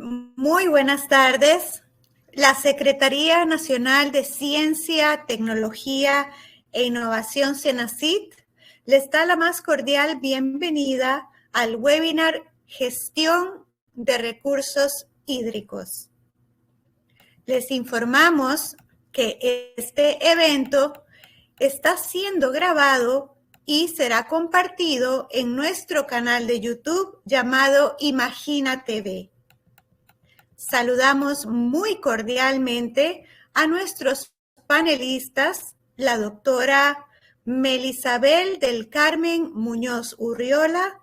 Muy buenas tardes. La Secretaría Nacional de Ciencia, Tecnología e Innovación, CENACYT, les da la más cordial bienvenida al webinar Gestión de Recursos Hídricos. Les informamos que este evento está siendo grabado y será compartido en nuestro canal de YouTube llamado Imagina TV. Saludamos muy cordialmente a nuestros panelistas, la doctora Melisabel del Carmen Muñoz Urriola,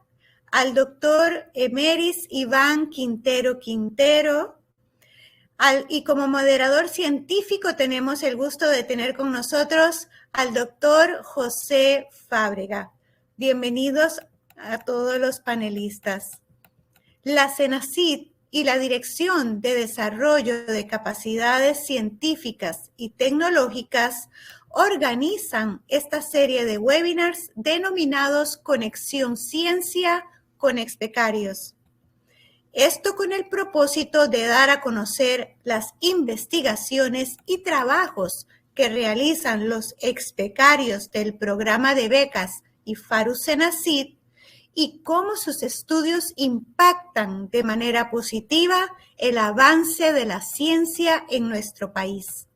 al doctor Emeris Iván Quintero Quintero, y como moderador científico tenemos el gusto de tener con nosotros al doctor José Fábrega. Bienvenidos a todos los panelistas. La CENACYT y la Dirección de Desarrollo de Capacidades Científicas y Tecnológicas organizan esta serie de webinars denominados Conexión Ciencia con Expecarios. Esto con el propósito de dar a conocer las investigaciones y trabajos que realizan los expecarios del programa de becas IFARU CENACYT y cómo sus estudios impactan de manera positiva el avance de la ciencia en nuestro país.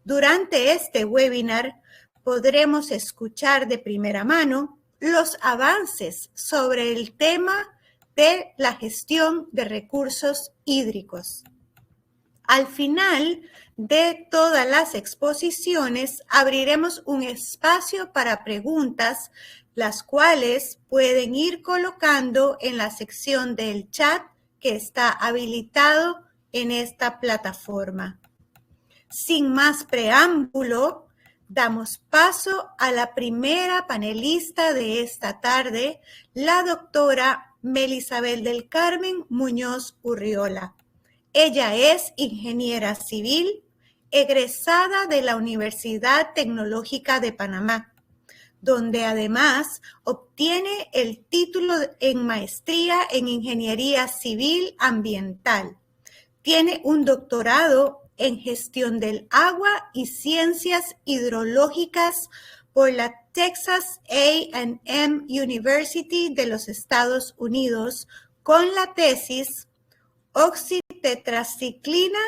Durante este webinar podremos escuchar de primera mano los avances sobre el tema de la gestión de recursos hídricos. Al final de todas las exposiciones abriremos un espacio para preguntas, las cuales pueden ir colocando en la sección del chat que está habilitado en esta plataforma. Sin más preámbulo, damos paso a la primera panelista de esta tarde, la doctora Melisabel del Carmen Muñoz Urriola. Ella es ingeniera civil, egresada de la Universidad Tecnológica de Panamá, donde además obtiene el título en maestría en Ingeniería Civil Ambiental. Tiene un doctorado en Gestión del Agua y Ciencias Hidrológicas por la Texas A&M University de los Estados Unidos con la tesis Oxitetraciclina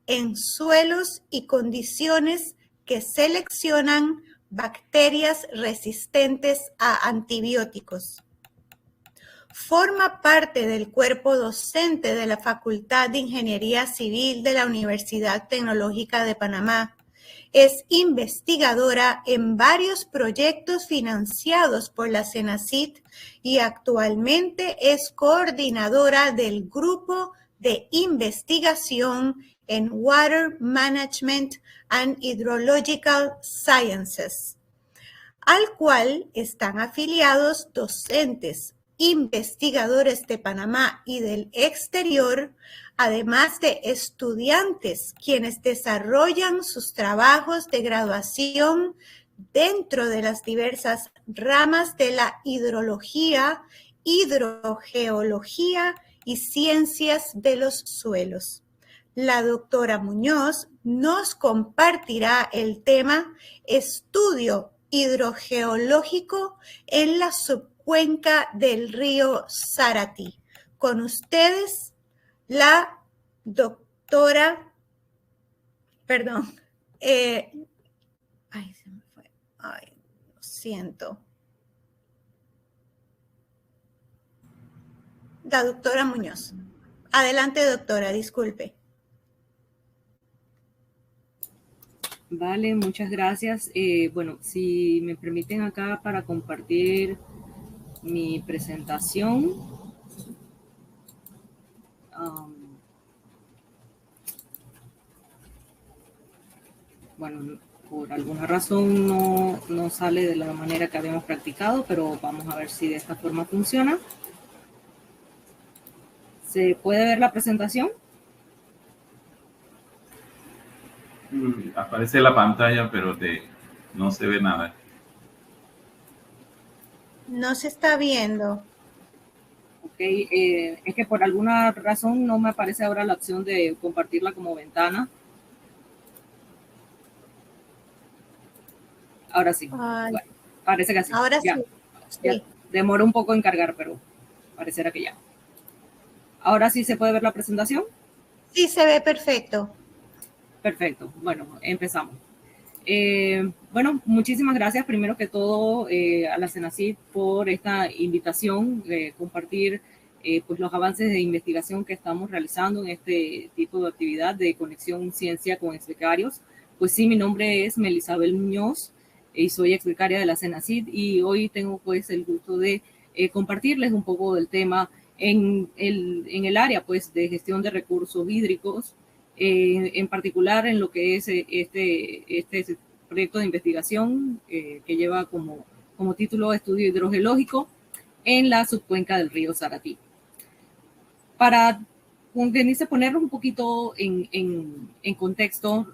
en suelos y condiciones que seleccionan bacterias resistentes a antibióticos. Forma parte del cuerpo docente de la Facultad de Ingeniería Civil de la Universidad Tecnológica de Panamá. Es investigadora en varios proyectos financiados por la CENACYT y actualmente es coordinadora del Grupo de Investigación en Water Management and Hydrological Sciences, al cual están afiliados docentes, investigadores de Panamá y del exterior, además de estudiantes quienes desarrollan sus trabajos de graduación dentro de las diversas ramas de la hidrología, hidrogeología y ciencias de los suelos. La doctora Muñoz nos compartirá el tema Estudio hidrogeológico en la subcuenca del río Saratí. Con ustedes, la doctora, perdón, se me fue, lo siento. La doctora Muñoz. Adelante, doctora, disculpe. Vale, muchas gracias. Bueno, si me permiten acá para compartir mi presentación. Bueno, por alguna razón no sale de la manera que habíamos practicado, pero vamos a ver si de esta forma funciona. ¿Se puede ver la presentación? Aparece la pantalla, pero no se ve nada. No se está viendo. Es que por alguna razón no me aparece ahora la opción de compartirla como ventana. Ahora sí. Bueno, parece que sí. Ahora ya, sí. Ya demoró un poco en cargar, pero parecerá que ya. Ahora sí se puede ver la presentación. Sí, se ve perfecto. Perfecto. Bueno, empezamos. Bueno, muchísimas gracias primero que todo a la CENACID por esta invitación de compartir pues los avances de investigación que estamos realizando en este tipo de actividad de conexión ciencia con exbecarios. Pues sí, mi nombre es Melisabel Muñoz y soy exbecaria de la CENACID y hoy tengo pues el gusto de compartirles un poco del tema en el área pues de gestión de recursos hídricos, en particular en lo que es este proyecto de investigación que lleva como título Estudio Hidrogeológico en la subcuenca del río Saratí. Para ponernos un poquito en contexto,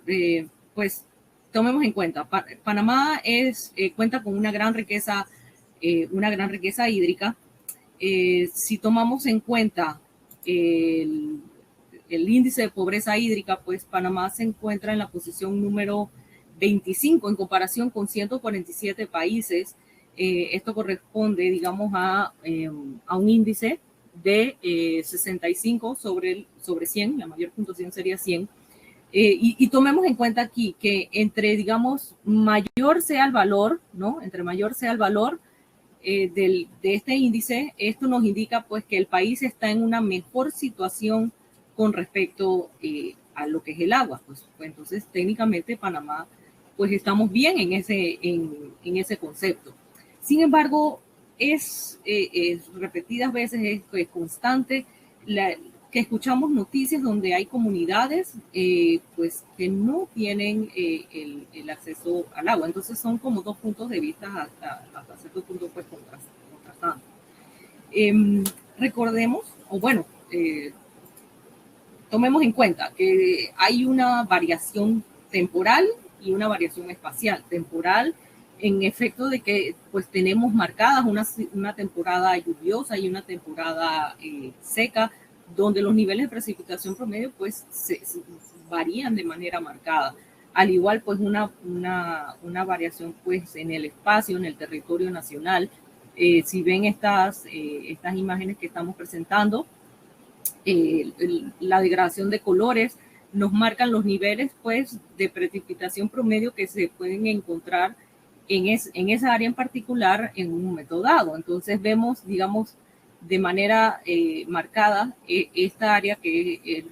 pues tomemos en cuenta, Panamá cuenta con una gran riqueza hídrica. Si tomamos en cuenta el índice de pobreza hídrica, pues Panamá se encuentra en la posición número 25 en comparación con 147 países. Esto corresponde, digamos, a un índice de 65 sobre 100, la mayor puntuación sería 100. Y tomemos en cuenta aquí que digamos, mayor sea el valor, ¿no? Entre mayor sea el valor de este índice, esto nos indica pues que el país está en una mejor situación con respecto a lo que es el agua. Pues entonces técnicamente Panamá pues estamos bien en ese concepto. Sin embargo, es repetidas veces, es constante que escuchamos noticias donde hay comunidades pues que no tienen el acceso al agua. Entonces son como dos puntos de vista hasta cierto punto pues contrastando. Recordemos, o bueno, tomemos en cuenta que hay una variación temporal y una variación espacial. Temporal en efecto de que pues tenemos marcadas una temporada lluviosa y una temporada seca, donde los niveles de precipitación promedio pues se varían de manera marcada. Al igual pues una variación pues en el espacio, en el territorio nacional. Si ven estas imágenes que estamos presentando, la degradación de colores nos marcan los niveles pues de precipitación promedio que se pueden encontrar en esa área en particular en un momento dado. Entonces vemos, digamos, de manera marcada esta área que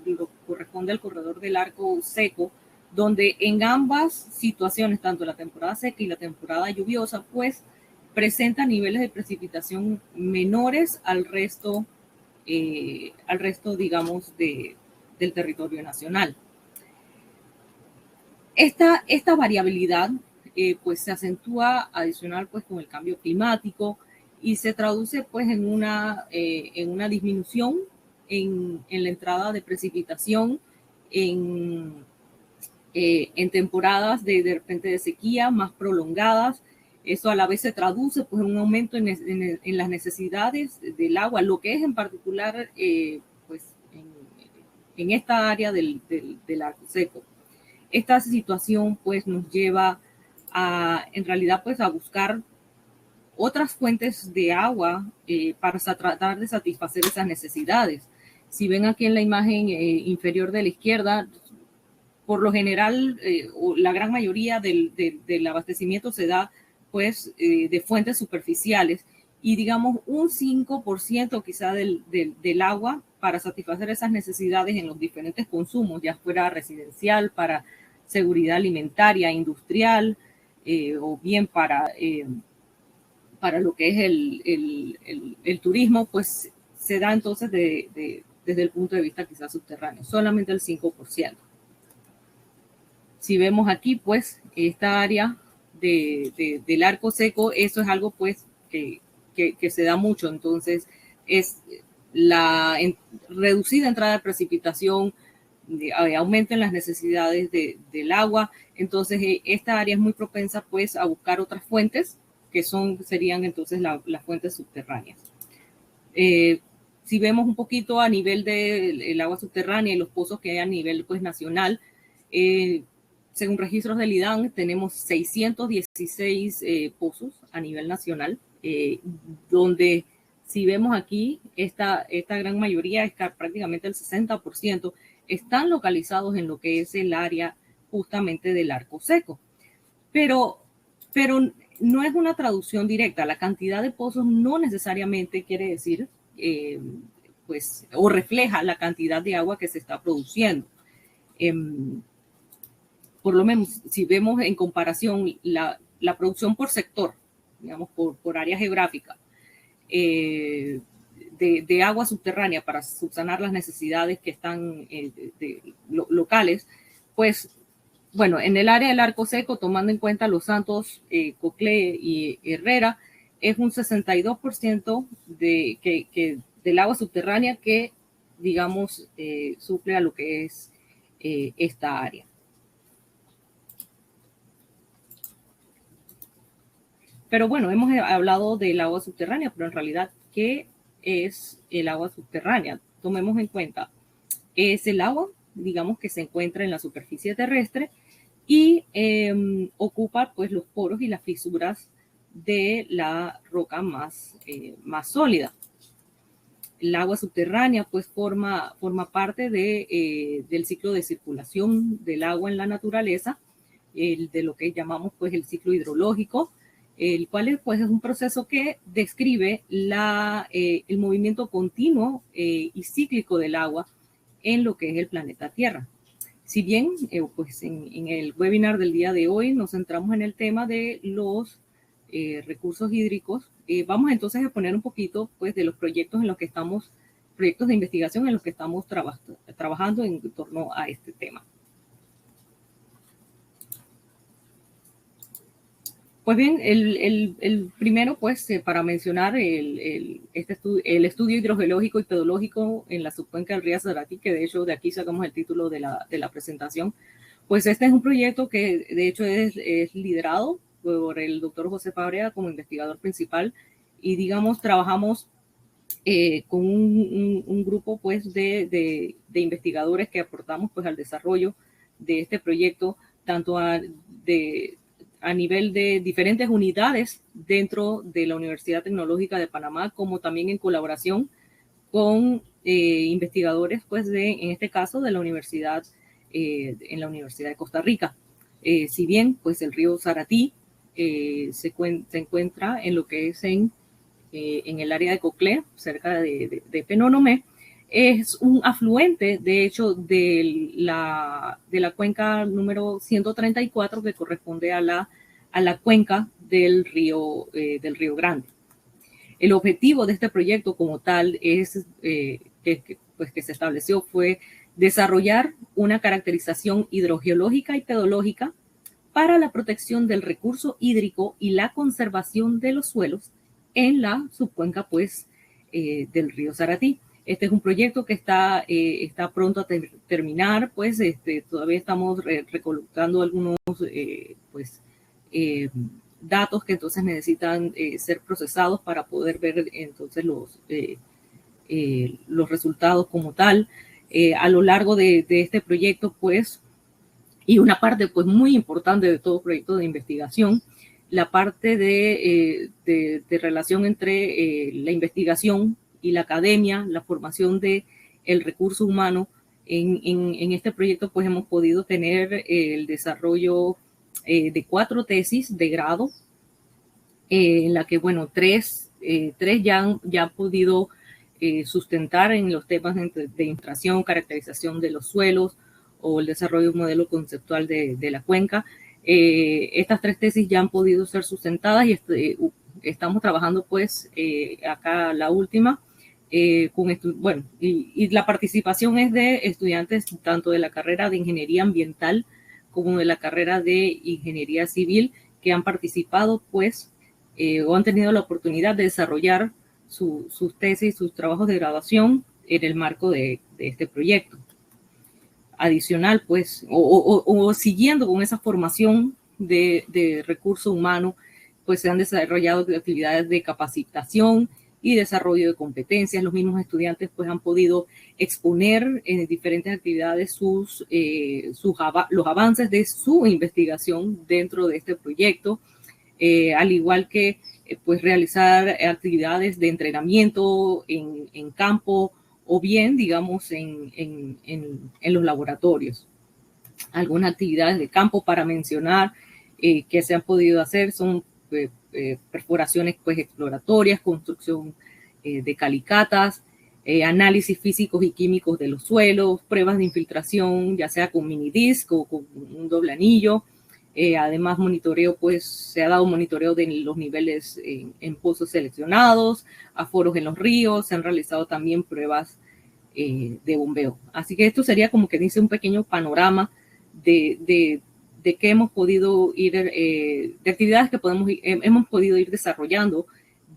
corresponde al corredor del arco seco, donde en ambas situaciones, tanto la temporada seca y la temporada lluviosa, pues presenta niveles de precipitación menores al resto, digamos, del territorio nacional. Esta variabilidad pues se acentúa adicional pues con el cambio climático y se traduce pues en una disminución en la entrada de precipitación en temporadas de repente de sequía más prolongadas. Eso a la vez se traduce pues, en un aumento en las necesidades del agua, lo que es en particular pues, en esta área del arco seco. Esta situación pues, nos lleva en realidad pues, a buscar otras fuentes de agua para tratar de satisfacer esas necesidades. Si ven aquí en la imagen inferior de la izquierda, por lo general, la gran mayoría del abastecimiento se da pues de fuentes superficiales y digamos un 5% quizá del agua para satisfacer esas necesidades en los diferentes consumos, ya fuera residencial, para seguridad alimentaria, industrial, o bien para lo que es el turismo, pues se da entonces desde el punto de vista quizás subterráneo, solamente el 5%. Si vemos aquí, pues, esta área del arco seco, eso es algo, pues, que se da mucho. Entonces, es la reducida entrada de precipitación, aumento en las necesidades del agua. Entonces, esta área es muy propensa, pues, a buscar otras fuentes, que serían, entonces, las fuentes subterráneas. Si vemos un poquito a nivel del agua subterránea y los pozos que hay a nivel pues, nacional, según registros del IDAN, tenemos 616 pozos a nivel nacional, donde si vemos aquí, esta gran mayoría, prácticamente el 60%, están localizados en lo que es el área justamente del arco seco. Pero no es una traducción directa. La cantidad de pozos no necesariamente quiere decir, pues, o refleja la cantidad de agua que se está produciendo. Por lo menos, si vemos en comparación la producción por sector, digamos, por área geográfica, de agua subterránea para subsanar las necesidades que están locales, pues, bueno, en el área del arco seco, tomando en cuenta Los Santos, Coclé y Herrera, es un 62% del agua subterránea que, digamos, suple a lo que es esta área. Pero bueno, hemos hablado del agua subterránea, pero en realidad, ¿qué es el agua subterránea? Tomemos en cuenta, es el agua, digamos, que se encuentra en la superficie terrestre y ocupa pues los poros y las fisuras de la roca más sólida. El agua subterránea pues forma parte del ciclo de circulación del agua en la naturaleza, de lo que llamamos pues el ciclo hidrológico, el cual pues, es un proceso que describe el movimiento continuo y cíclico del agua en lo que es el planeta Tierra. Si bien, pues en el webinar del día de hoy nos centramos en el tema de los recursos hídricos, vamos entonces a poner un poquito pues, de los proyectos proyectos de investigación en los que estamos trabajando en torno a este tema. Pues bien, el primero, pues, para mencionar el estudio hidrogeológico y pedológico en la subcuenca del río Sarati, que de hecho de aquí sacamos el título de la presentación, pues este es un proyecto que de hecho es liderado por el doctor José Fabrea como investigador principal y digamos trabajamos con un grupo pues de investigadores que aportamos pues al desarrollo de este proyecto, tanto a nivel de diferentes unidades dentro de la Universidad Tecnológica de Panamá, como también en colaboración con investigadores, pues en este caso, de la universidad, en la Universidad de Costa Rica. Si bien, pues el río Saratí se encuentra en lo que es en el área de Coclé, cerca de Penonomé, es un afluente, de hecho, de la cuenca número 134 que corresponde a la cuenca del río Grande. El objetivo de este proyecto como tal es que se estableció fue desarrollar una caracterización hidrogeológica y pedológica para la protección del recurso hídrico y la conservación de los suelos en la subcuenca pues, del río Saratí. Este es un proyecto que está pronto a terminar, pues todavía estamos recolectando algunos datos que entonces necesitan ser procesados para poder ver entonces los resultados como tal. A lo largo de este proyecto, pues, y una parte pues muy importante de todo proyecto de investigación, la parte de relación entre la investigación y la academia, la formación del recurso humano. En este proyecto pues hemos podido tener el desarrollo de 4 tesis de grado, en la que, bueno, tres ya han podido sustentar en los temas de infiltración, caracterización de los suelos o el desarrollo de un modelo conceptual de la cuenca. Estas 3 tesis ya han podido ser sustentadas y estamos trabajando pues acá la última bueno, y la participación es de estudiantes tanto de la carrera de Ingeniería Ambiental como de la carrera de Ingeniería Civil que han participado pues o han tenido la oportunidad de desarrollar sus tesis, sus trabajos de graduación en el marco de este proyecto. Adicional, pues, o siguiendo con esa formación de recurso humano, pues se han desarrollado actividades de capacitación y desarrollo de competencias. Los mismos estudiantes pues han podido exponer en diferentes actividades los avances de su investigación dentro de este proyecto, al igual que pues realizar actividades de entrenamiento en campo o bien, digamos, en los laboratorios. Algunas actividades de campo para mencionar que se han podido hacer son perforaciones pues exploratorias, construcción de calicatas, análisis físicos y químicos de los suelos, pruebas de infiltración, ya sea con minidisc o con un doble anillo. Además, monitoreo, pues se ha dado monitoreo de los niveles en pozos seleccionados, aforos en los ríos, se han realizado también pruebas de bombeo. Así que esto sería como que dice un pequeño panorama de que hemos podido ir, de actividades que hemos podido ir desarrollando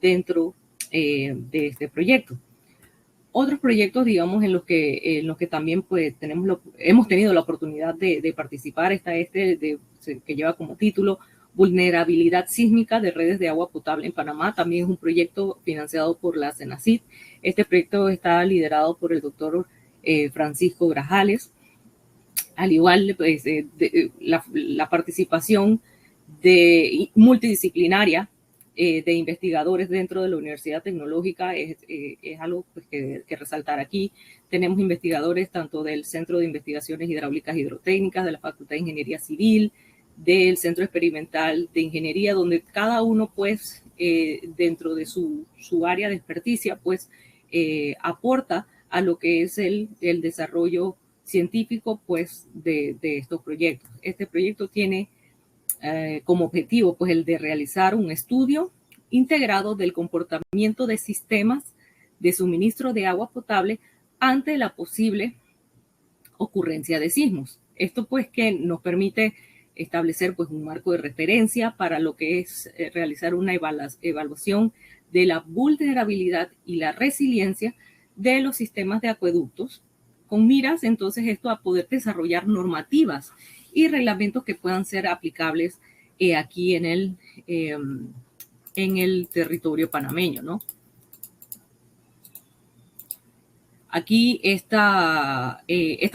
dentro de este proyecto. Otros proyectos, digamos, en los que también pues hemos tenido la oportunidad de participar está que lleva como título Vulnerabilidad sísmica de redes de agua potable en Panamá. También es un proyecto financiado por la CENACIT. Este proyecto está liderado por el doctor Francisco Grajales. Al igual, pues, la participación multidisciplinaria de investigadores dentro de la Universidad Tecnológica es algo pues, que resaltar aquí. Tenemos investigadores tanto del Centro de Investigaciones Hidráulicas y Hidrotécnicas, de la Facultad de Ingeniería Civil, del Centro Experimental de Ingeniería, donde cada uno, pues, dentro de su área de experticia, pues, aporta a lo que es el desarrollo científico, pues, de estos proyectos. Este proyecto tiene como objetivo, pues, el de realizar un estudio integrado del comportamiento de sistemas de suministro de agua potable ante la posible ocurrencia de sismos. Esto, pues, que nos permite establecer, pues, un marco de referencia para lo que es realizar una evaluación de la vulnerabilidad y la resiliencia de los sistemas de acueductos, con miras, entonces, esto a poder desarrollar normativas y reglamentos que puedan ser aplicables aquí en el territorio panameño, ¿no? Aquí esta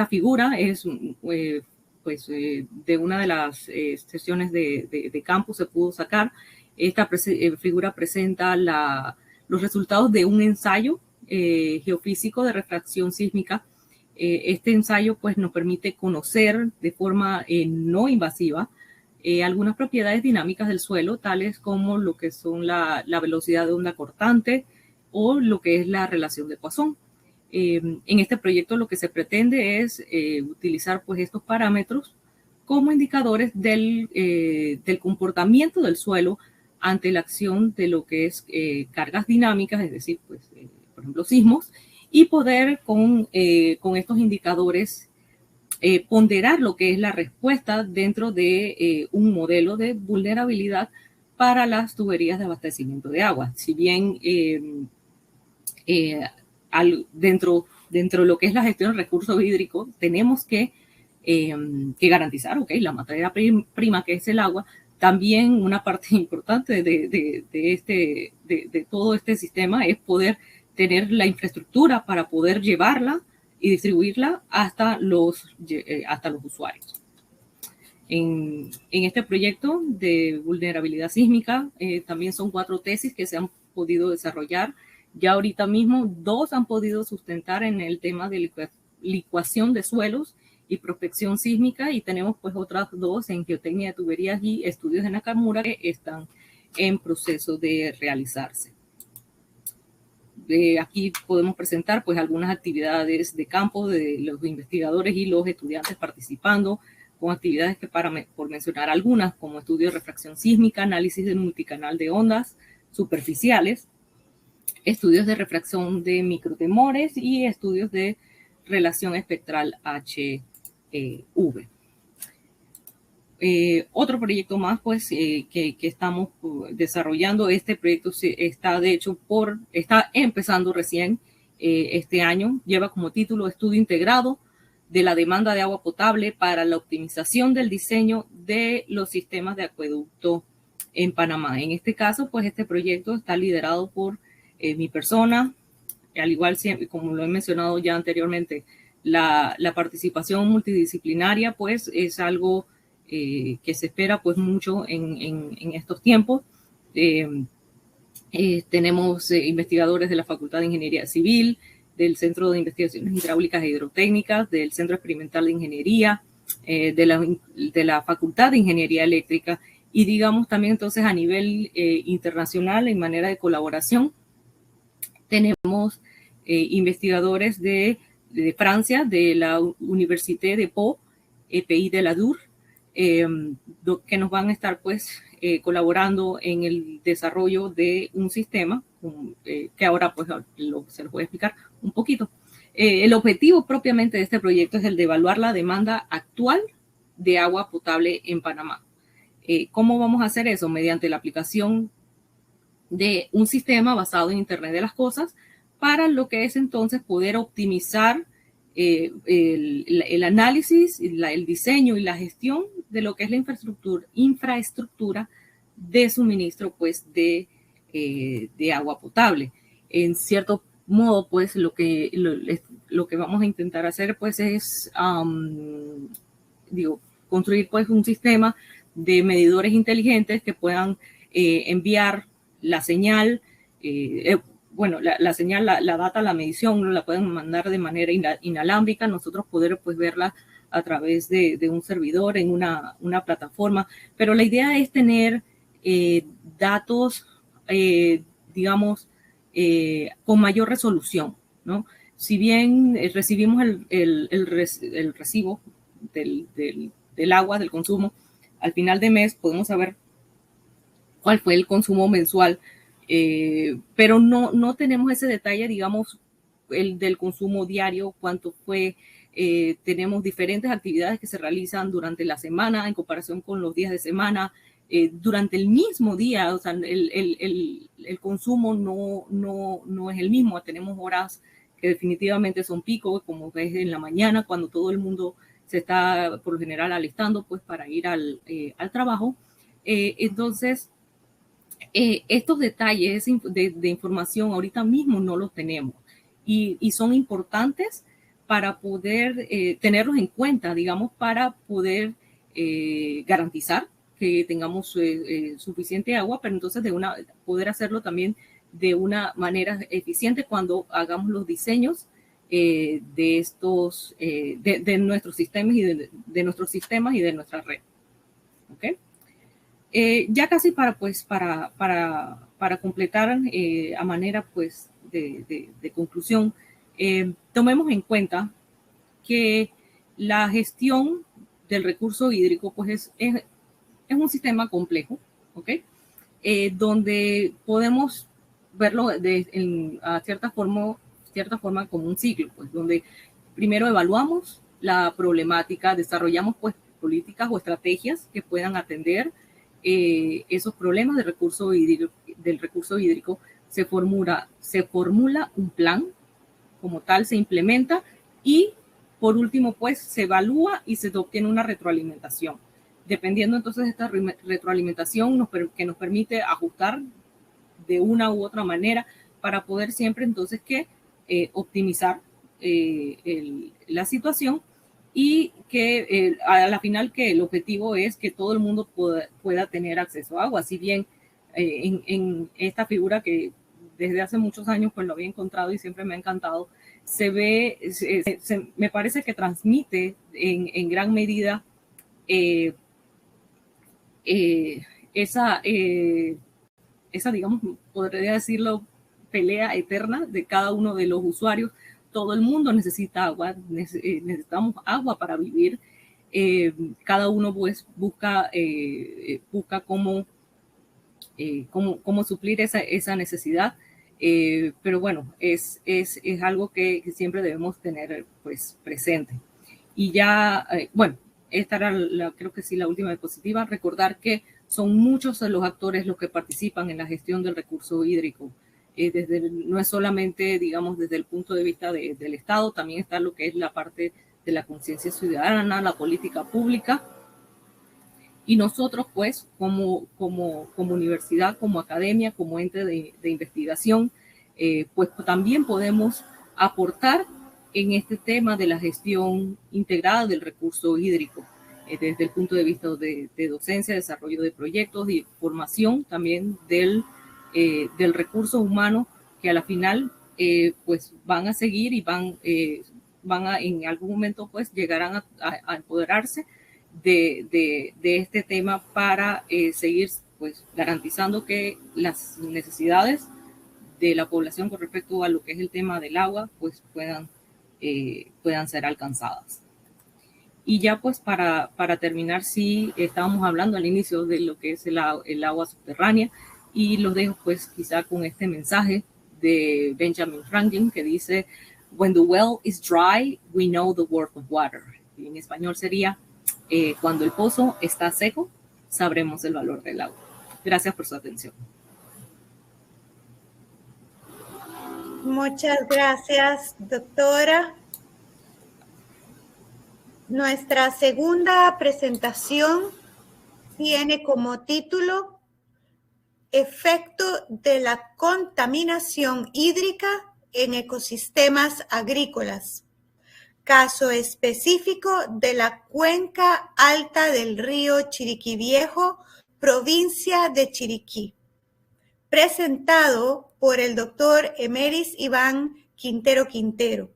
figura es pues, de una de las sesiones de campo se pudo sacar. Esta figura presenta los resultados de un ensayo geofísico de refracción sísmica. Este ensayo pues, nos permite conocer de forma no invasiva algunas propiedades dinámicas del suelo, tales como lo que son la velocidad de onda cortante o lo que es la relación de Poisson. En este proyecto lo que se pretende es utilizar pues, estos parámetros como indicadores del comportamiento del suelo ante la acción de lo que es cargas dinámicas, es decir, pues, por ejemplo, sismos, y poder con estos indicadores ponderar lo que es la respuesta dentro de un modelo de vulnerabilidad para las tuberías de abastecimiento de agua. Si bien dentro de lo que es la gestión de recursos hídricos, tenemos que garantizar, la materia prima que es el agua, también una parte importante de todo este sistema es poder tener la infraestructura para poder llevarla y distribuirla hasta los usuarios. En este proyecto de vulnerabilidad sísmica también son 4 tesis que se han podido desarrollar. Ya ahorita mismo 2 han podido sustentar en el tema de licuación de suelos y prospección sísmica, y tenemos pues otras 2 en geotecnia de tuberías y estudios de Nakamura que están en proceso de realizarse. Aquí podemos presentar pues algunas actividades de campo de los investigadores y los estudiantes participando, con actividades que por mencionar algunas, como estudio de refracción sísmica, análisis de multicanal de ondas superficiales, estudios de refracción de microtemores y estudios de relación espectral HV. Otro proyecto más pues que estamos desarrollando. Este proyecto está empezando recién este año. Lleva como título Estudio integrado de la demanda de agua potable para la optimización del diseño de los sistemas de acueducto en Panamá. En este caso pues este proyecto está liderado por mi persona, al igual, como lo he mencionado ya anteriormente, la participación multidisciplinaria, pues, es algo que se espera, pues, mucho en estos tiempos. Tenemos investigadores de la Facultad de Ingeniería Civil, del Centro de Investigaciones Hidráulicas e Hidrotécnicas, del Centro Experimental de Ingeniería, de la Facultad de Ingeniería Eléctrica, y digamos también entonces a nivel internacional, en manera de colaboración, tenemos investigadores de Francia, de la Université de Pau, EPI de la DUR, que nos van a estar pues colaborando en el desarrollo de un sistema que ahora pues se los voy a explicar un poquito. El objetivo propiamente de este proyecto es el de evaluar la demanda actual de agua potable en Panamá. ¿Cómo vamos a hacer eso? Mediante la aplicación de un sistema basado en Internet de las Cosas, para lo que es entonces poder optimizar el análisis, el diseño y la gestión de lo que es la infraestructura de suministro pues de agua potable. En cierto modo, pues lo que vamos a intentar hacer pues es construir pues un sistema de medidores inteligentes que puedan enviar la señal, la señal, la data, la medición, la pueden mandar de manera inalámbrica, nosotros poder pues verla a través de un servidor en una plataforma, pero la idea es tener datos, digamos, con mayor resolución, ¿no? Si bien recibimos el recibo del agua, del consumo, al final de mes podemos saber cuál fue el consumo mensual, pero no tenemos ese detalle, digamos, el del consumo diario, cuánto fue. Tenemos diferentes actividades que se realizan durante la semana en comparación con los días de semana. Durante el mismo día, o sea, el consumo no es el mismo. Tenemos horas que definitivamente son pico, como es en la mañana, cuando todo el mundo se está, por lo general, alistando pues, para ir al trabajo. Entonces, estos detalles de información ahorita mismo no los tenemos y son importantes para poder tenerlos en cuenta, digamos, para poder garantizar que tengamos suficiente agua, pero entonces poder hacerlo también de una manera eficiente cuando hagamos los diseños de nuestros sistemas y de nuestros sistemas y de nuestra red. ¿Okay? Ya casi para completar a manera pues de conclusión, tomemos en cuenta que la gestión del recurso hídrico pues es un sistema complejo, ¿ok? Donde podemos verlo a cierta forma como un ciclo, pues donde primero evaluamos la problemática, desarrollamos pues políticas o estrategias que puedan atender esos problemas del recurso hídrico, se formula un plan, como tal se implementa y por último pues se evalúa y se obtiene una retroalimentación. Dependiendo entonces de esta retroalimentación que nos permite ajustar de una u otra manera para poder siempre entonces optimizar la situación y que a la final que el objetivo es que todo el mundo pueda tener acceso a agua. Si bien en esta figura que desde hace muchos años pues lo había encontrado y siempre me ha encantado, se ve, me parece que transmite en gran medida esa, digamos, podría decirlo, pelea eterna de cada uno de los usuarios. Todo el mundo necesita agua, necesitamos agua para vivir. Cada uno pues busca cómo suplir esa necesidad. Pero bueno, es algo que siempre debemos tener pues presente. Y ya, bueno, esta era creo que sí la última diapositiva. Recordar que son muchos los actores los que participan en la gestión del recurso hídrico. No es solamente, digamos, desde el punto de vista del Estado, también está lo que es la parte de la conciencia ciudadana, la política pública. Y nosotros, pues, como universidad, como academia, como ente de investigación, pues también podemos aportar en este tema de la gestión integrada del recurso hídrico, desde el punto de vista de docencia, desarrollo de proyectos y formación también del recurso humano, que a la final pues van a seguir y van a en algún momento pues llegarán a empoderarse de este tema para seguir pues garantizando que las necesidades de la población con respecto a lo que es el tema del agua pues puedan ser alcanzadas. Y ya pues para terminar, sí, estábamos hablando al inicio de lo que es el agua subterránea, y los dejo pues quizá con este mensaje de Benjamin Franklin que dice: "When the well is dry, we know the worth of water". Y en español sería: cuando el pozo está seco, sabremos el valor del agua. Gracias por su atención. Muchas gracias, doctora. Nuestra segunda presentación tiene como título Efecto de la contaminación hídrica en ecosistemas agrícolas. Caso específico de la cuenca alta del río Chiriquí Viejo, provincia de Chiriquí. Presentado por el doctor Emeris Iván Quintero Quintero.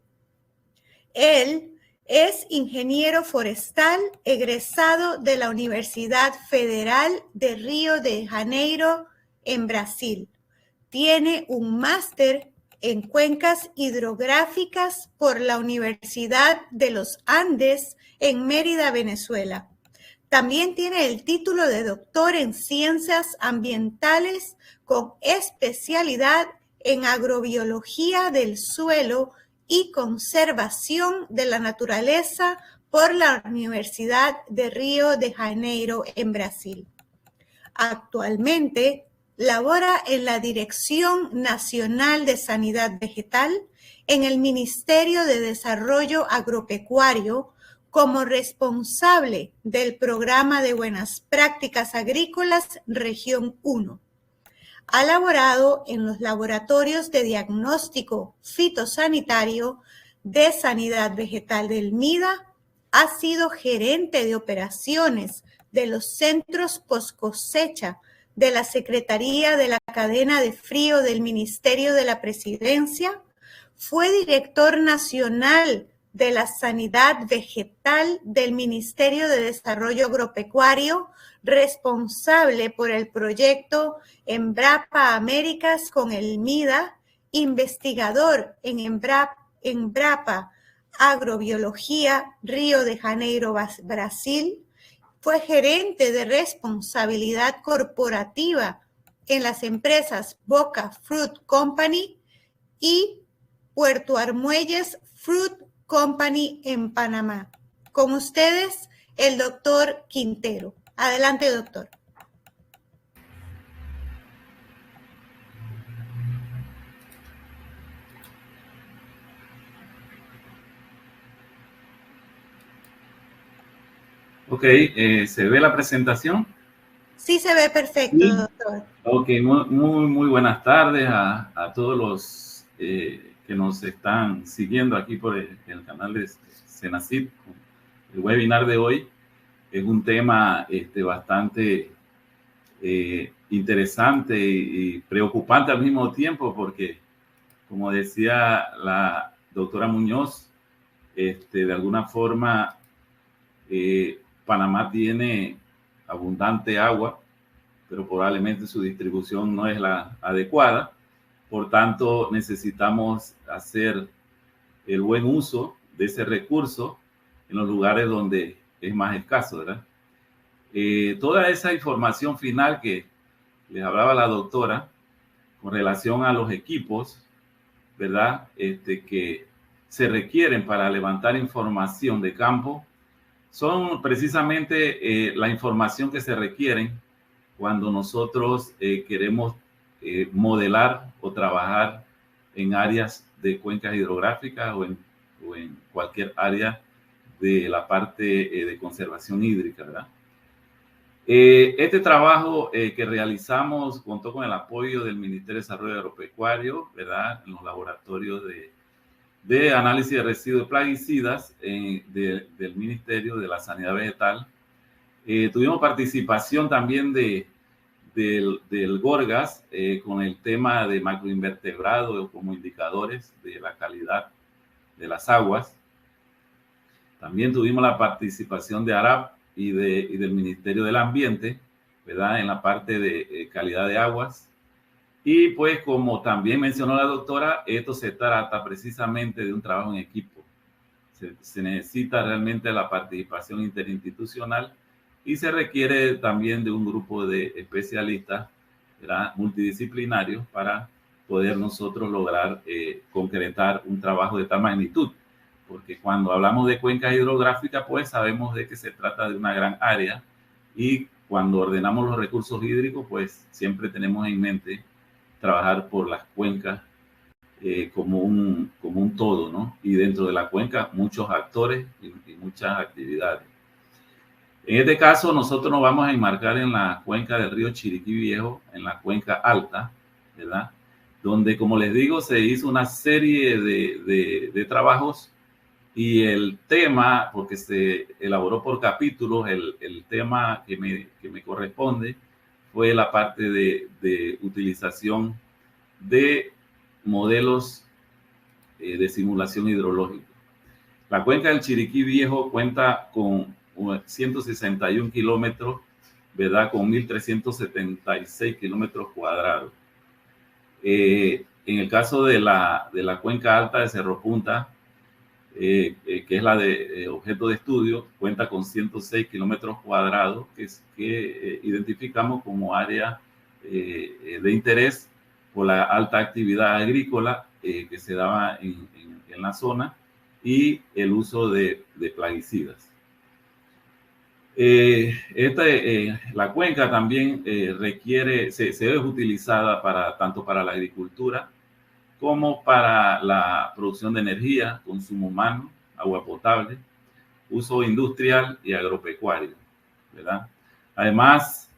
Él es ingeniero forestal egresado de la Universidad Federal de Río de Janeiro en Brasil. Tiene un máster en cuencas hidrográficas por la Universidad de los Andes en Mérida, Venezuela. También tiene el título de doctor en ciencias ambientales con especialidad en agrobiología del suelo y conservación de la naturaleza por la Universidad de Río de Janeiro en Brasil. Actualmente labora en la Dirección Nacional de Sanidad Vegetal en el Ministerio de Desarrollo Agropecuario como responsable del Programa de Buenas Prácticas Agrícolas Región 1. Ha laborado en los laboratorios de diagnóstico fitosanitario de Sanidad Vegetal del MIDA, ha sido gerente de operaciones de los centros post cosecha de la Secretaría de la Cadena de Frío del Ministerio de la Presidencia, fue director nacional de la Sanidad Vegetal del Ministerio de Desarrollo Agropecuario, responsable por el proyecto Embrapa Américas con el MIDA, investigador en Embrapa Agrobiología, Río de Janeiro, Brasil. Fue gerente de responsabilidad corporativa en las empresas Boca Fruit Company y Puerto Armuelles Fruit Company en Panamá. Con ustedes, el doctor Quintero. Adelante, doctor. Ok, ¿se ve la presentación? Sí, se ve perfecto, sí, doctor. Ok, muy buenas tardes a todos los que nos están siguiendo aquí por el canal de Senacid. El webinar de hoy es un tema bastante interesante y preocupante al mismo tiempo, porque, como decía la doctora Muñoz, de alguna forma Panamá tiene abundante agua, pero probablemente su distribución no es la adecuada. Por tanto, necesitamos hacer el buen uso de ese recurso en los lugares donde es más escaso, ¿verdad? Toda esa información final que les hablaba la doctora con relación a los equipos, ¿verdad? Que se requieren para levantar información de campo, son precisamente la información que se requieren cuando nosotros queremos modelar o trabajar en áreas de cuencas hidrográficas o en cualquier área de la parte de conservación hídrica, ¿verdad? Este trabajo que realizamos contó con el apoyo del Ministerio de Desarrollo Agropecuario, ¿verdad? En los laboratorios de análisis de residuos plaguicidas del Ministerio de la Sanidad Vegetal. Tuvimos participación también del Gorgas con el tema de macroinvertebrados como indicadores de la calidad de las aguas. También tuvimos la participación de ARAP y del Ministerio del Ambiente, ¿verdad? En la parte de calidad de aguas. Y pues como también mencionó la doctora, esto se trata precisamente de un trabajo en equipo. Se necesita realmente la participación interinstitucional y se requiere también de un grupo de especialistas, ¿verdad? Multidisciplinarios para poder nosotros lograr concretar un trabajo de tal magnitud. Porque cuando hablamos de cuencas hidrográficas, pues sabemos de que se trata de una gran área y cuando ordenamos los recursos hídricos, pues siempre tenemos en mente trabajar por las cuencas como un todo, ¿no? Y dentro de la cuenca muchos actores y muchas actividades. En este caso, nosotros nos vamos a enmarcar en la cuenca del río Chiriquí Viejo, en la cuenca alta, ¿verdad? Donde, como les digo, se hizo una serie de trabajos y el tema, porque se elaboró por capítulos, el tema que me corresponde fue la parte de utilización de modelos de simulación hidrológica. La cuenca del Chiriquí Viejo cuenta con 161 kilómetros, ¿verdad? Con 1.376 kilómetros cuadrados. En el caso de la cuenca alta de Cerro Punta, que es la de objeto de estudio, cuenta con 106 kilómetros cuadrados que identificamos como área de interés por la alta actividad agrícola que se daba en la zona y el uso de plaguicidas. La cuenca también se es utilizada tanto para la agricultura como para la producción de energía, consumo humano, agua potable, uso industrial y agropecuario, ¿verdad? Además,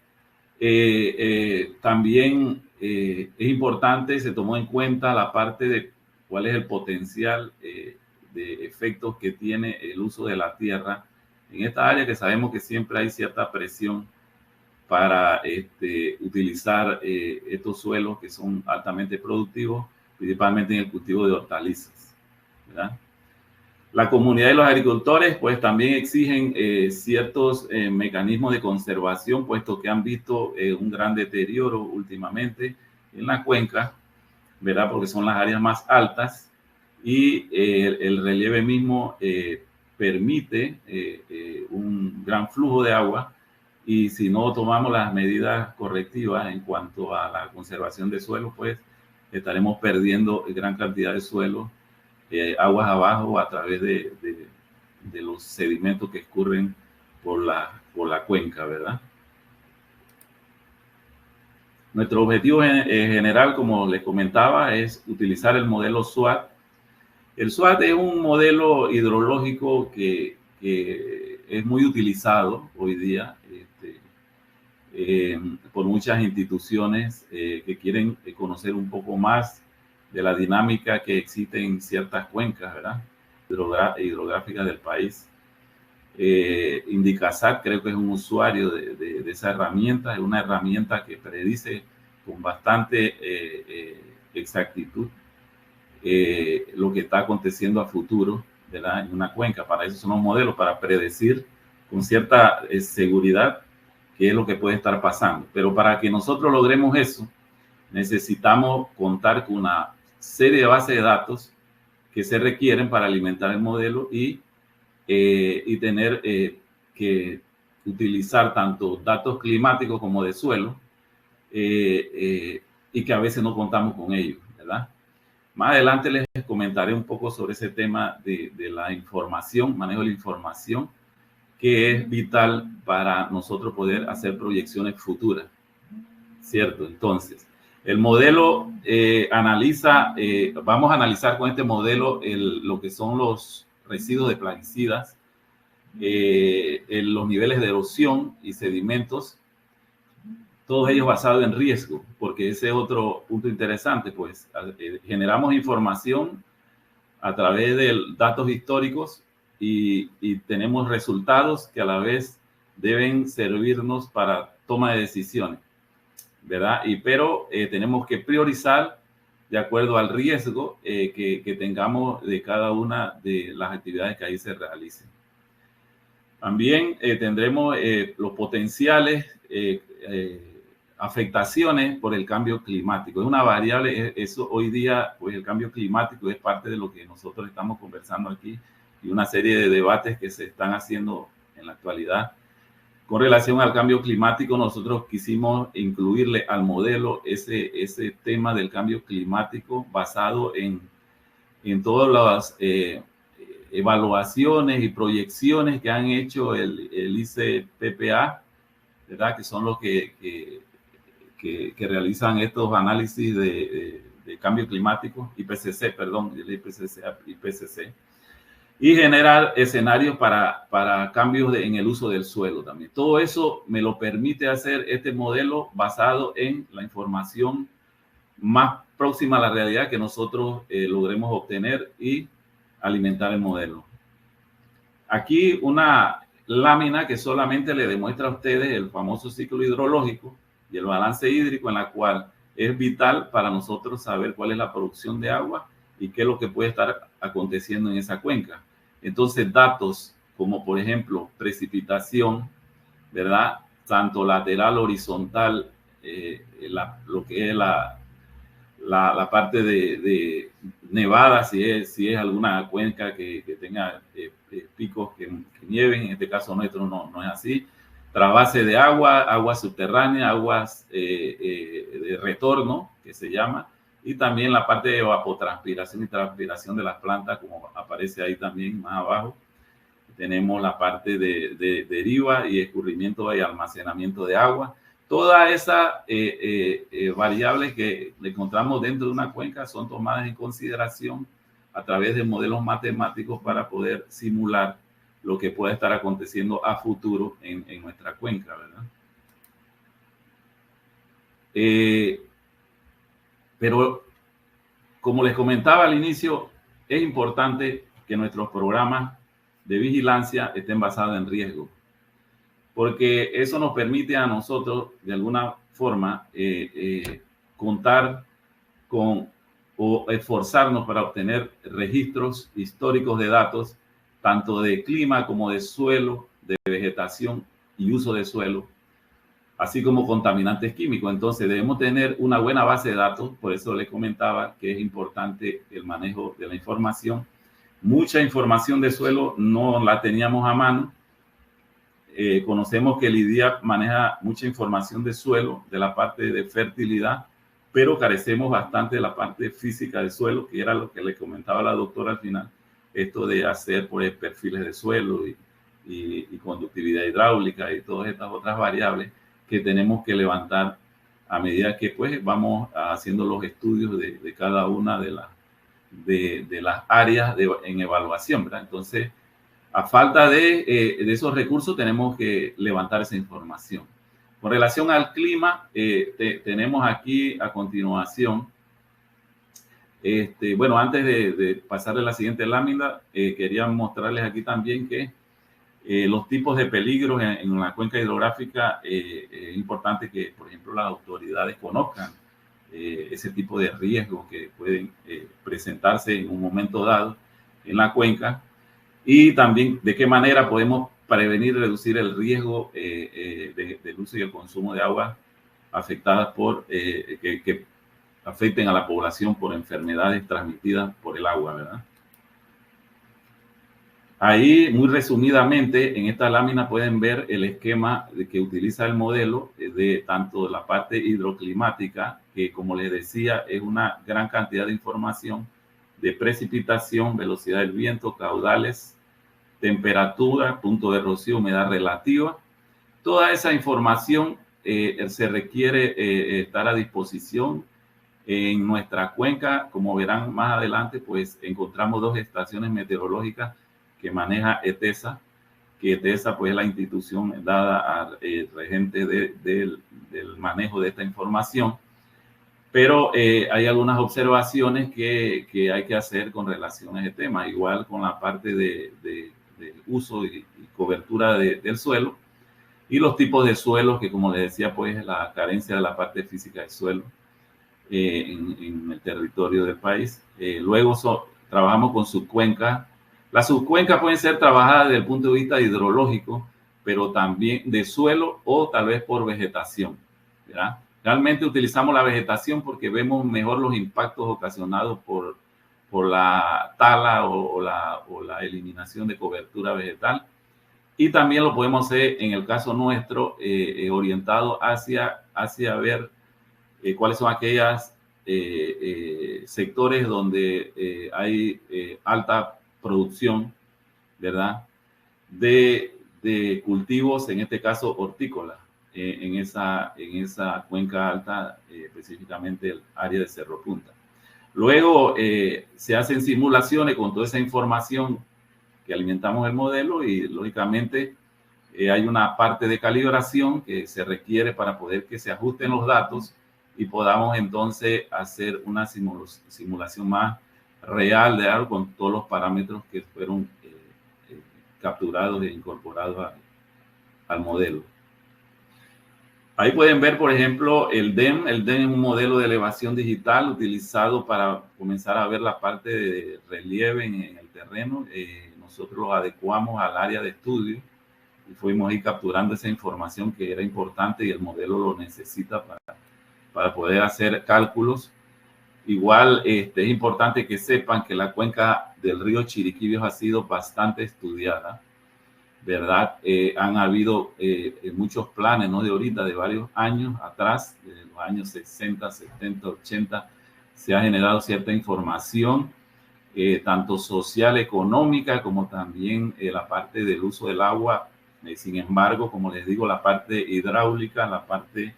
también es importante, se tomó en cuenta la parte de cuál es el potencial de efectos que tiene el uso de la tierra en esta área, que sabemos que siempre hay cierta presión para utilizar estos suelos que son altamente productivos, principalmente en el cultivo de hortalizas, ¿verdad? La comunidad y los agricultores pues también exigen ciertos mecanismos de conservación, puesto que han visto un gran deterioro últimamente en la cuenca, ¿verdad? Porque son las áreas más altas y el relieve mismo permite un gran flujo de agua, y si no tomamos las medidas correctivas en cuanto a la conservación de suelo, pues estaremos perdiendo gran cantidad de suelo aguas abajo a través de los sedimentos que escurren por la cuenca, ¿verdad? Nuestro objetivo general, como les comentaba, es utilizar el modelo SWAT. El SWAT es un modelo hidrológico que es muy utilizado hoy día por muchas instituciones que quieren conocer un poco más de la dinámica que existe en ciertas cuencas, ¿verdad? Hidrográficas del país. Indicasat creo que es un usuario de esa herramienta, es una herramienta que predice con bastante exactitud lo que está aconteciendo a futuro, ¿verdad? En una cuenca. Para eso son los modelos, para predecir con cierta seguridad qué es lo que puede estar pasando. Pero para que nosotros logremos eso, necesitamos contar con una serie de bases de datos que se requieren para alimentar el modelo y tener que utilizar tanto datos climáticos como de suelo y que a veces no contamos con ellos, ¿verdad? Más adelante les comentaré un poco sobre ese tema de la información, manejo de la información, que es vital para nosotros poder hacer proyecciones futuras, ¿cierto? Entonces, el modelo vamos a analizar con este modelo lo que son los residuos de plaguicidas, los niveles de erosión y sedimentos todos ellos basados en riesgo, porque ese es otro punto interesante, pues generamos información a través de datos históricos y tenemos resultados que a la vez deben servirnos para toma de decisiones, ¿verdad? Pero tenemos que priorizar de acuerdo al riesgo que tengamos de cada una de las actividades que ahí se realicen. También tendremos los potenciales afectaciones por el cambio climático. Es una variable, eso hoy día, pues el cambio climático es parte de lo que nosotros estamos conversando aquí y una serie de debates que se están haciendo en la actualidad. Con relación al cambio climático, nosotros quisimos incluirle al modelo ese tema del cambio climático basado en todas las evaluaciones y proyecciones que han hecho el ICPPA, ¿verdad? Que son los que realizan estos análisis de cambio climático, IPCC, perdón, el IPCC, y generar escenarios para cambios en el uso del suelo también. Todo eso me lo permite hacer este modelo basado en la información más próxima a la realidad que nosotros logremos obtener y alimentar el modelo. Aquí una lámina que solamente le demuestra a ustedes el famoso ciclo hidrológico y el balance hídrico, en la cual es vital para nosotros saber cuál es la producción de agua y qué es lo que puede estar aconteciendo en esa cuenca. Entonces, datos como, por ejemplo, precipitación, ¿verdad? Tanto lateral, horizontal, lo que es la parte de nevada, si es alguna cuenca que tenga picos que nieven, en este caso nuestro no es así. Trasvase de agua, aguas subterráneas, aguas de retorno, que se llama, y también la parte de evapotranspiración y transpiración de las plantas, como aparece ahí también más abajo. Tenemos la parte de deriva y escurrimiento y almacenamiento de agua. Todas esas variables que encontramos dentro de una cuenca son tomadas en consideración a través de modelos matemáticos para poder simular lo que puede estar aconteciendo a futuro en nuestra cuenca, ¿verdad? Pero, como les comentaba al inicio, es importante que nuestros programas de vigilancia estén basados en riesgo, porque eso nos permite a nosotros, de alguna forma, contar con o esforzarnos para obtener registros históricos de datos, tanto de clima como de suelo, de vegetación y uso de suelo, así como contaminantes químicos. Entonces debemos tener una buena base de datos, por eso les comentaba que es importante el manejo de la información. Mucha información de suelo no la teníamos a mano. Conocemos que el IDIAP maneja mucha información de suelo, de la parte de fertilidad, pero carecemos bastante de la parte física de suelo, que era lo que le comentaba la doctora al final, esto de hacer pues, perfiles de suelo y conductividad hidráulica y todas estas otras variables que tenemos que levantar a medida que pues vamos haciendo los estudios de cada una de las áreas en evaluación, ¿verdad? Entonces, a falta de esos recursos tenemos que levantar esa información. Con relación al clima, tenemos aquí a continuación, bueno, antes de pasarle a la siguiente lámina, quería mostrarles aquí también que los tipos de peligros en la cuenca hidrográfica, es importante que, por ejemplo, las autoridades conozcan ese tipo de riesgos que pueden presentarse en un momento dado en la cuenca, y también de qué manera podemos prevenir y reducir el riesgo del uso y el consumo de agua afectadas por que afecten a la población por enfermedades transmitidas por el agua, ¿verdad? Ahí, muy resumidamente, en esta lámina pueden ver el esquema que utiliza el modelo de tanto la parte hidroclimática, que como les decía, es una gran cantidad de información de precipitación, velocidad del viento, caudales, temperatura, punto de rocío, humedad relativa. Toda esa información se requiere estar a disposición en nuestra cuenca. Como verán más adelante, pues encontramos dos estaciones meteorológicas que maneja ETESA, que ETESA pues es la institución dada a regente del manejo de esta información, pero hay algunas observaciones que hay que hacer con relación a este tema, igual con la parte de uso y cobertura del suelo y los tipos de suelos que, como les decía, pues la carencia de la parte física del suelo en el territorio del país. Luego trabajamos con subcuencas. Las subcuencas pueden ser trabajadas desde el punto de vista hidrológico, pero también de suelo o tal vez por vegetación, ¿verdad? Realmente utilizamos la vegetación porque vemos mejor los impactos ocasionados por la tala o la eliminación de cobertura vegetal. Y también lo podemos hacer en el caso nuestro, orientado hacia ver cuáles son aquellos sectores donde hay alta producción, ¿verdad? De cultivos, en este caso hortícolas, en esa cuenca alta, específicamente el área de Cerro Punta. Luego se hacen simulaciones con toda esa información que alimentamos el modelo y lógicamente hay una parte de calibración que se requiere para poder que se ajusten los datos y podamos entonces hacer una simulación más real de algo con todos los parámetros que fueron capturados e incorporados al modelo. Ahí pueden ver, por ejemplo, el DEM. El DEM es un modelo de elevación digital utilizado para comenzar a ver la parte de relieve en el terreno. Nosotros lo adecuamos al área de estudio y fuimos ahí capturando esa información que era importante y el modelo lo necesita para poder hacer cálculos. Igual es importante que sepan que la cuenca del río Chiriquí ha sido bastante estudiada, ¿verdad? Han habido muchos planes, ¿no? De ahorita, de varios años atrás, de los años 60, 70, 80, se ha generado cierta información, tanto social, económica, como también la parte del uso del agua. Sin embargo, como les digo, la parte hidráulica, la parte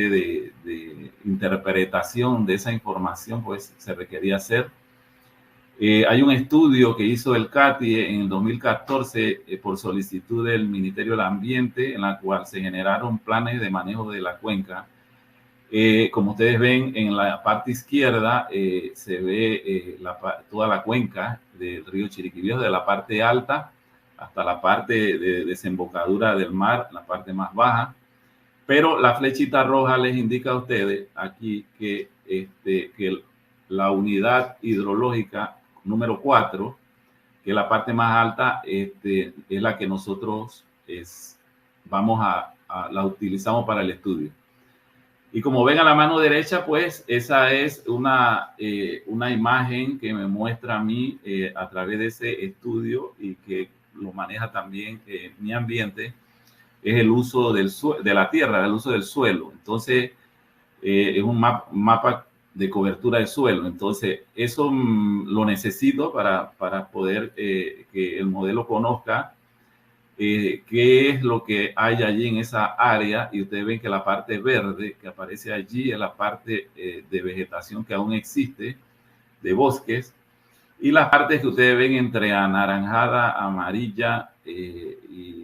de interpretación de esa información, pues se requería hacer. Hay un estudio que hizo el CATI en el 2014 por solicitud del Ministerio del Ambiente, en la cual se generaron planes de manejo de la cuenca. Como ustedes ven, en la parte izquierda se ve toda la cuenca del río Chiriquí Viejo, de la parte alta hasta la parte de desembocadura del mar, la parte más baja. Pero la flechita roja les indica a ustedes aquí que la unidad hidrológica número 4, que es la parte más alta, es la que nosotros la utilizamos para el estudio. Y como ven a la mano derecha, pues esa es una imagen que me muestra a mí a través de ese estudio y que lo maneja también mi ambiente, es el uso de la tierra, el uso del suelo. Entonces, es un mapa de cobertura del suelo. Entonces, eso lo necesito para poder que el modelo conozca qué es lo que hay allí en esa área. Y ustedes ven que la parte verde que aparece allí es la parte de vegetación que aún existe, de bosques. Y las partes que ustedes ven entre anaranjada, amarilla y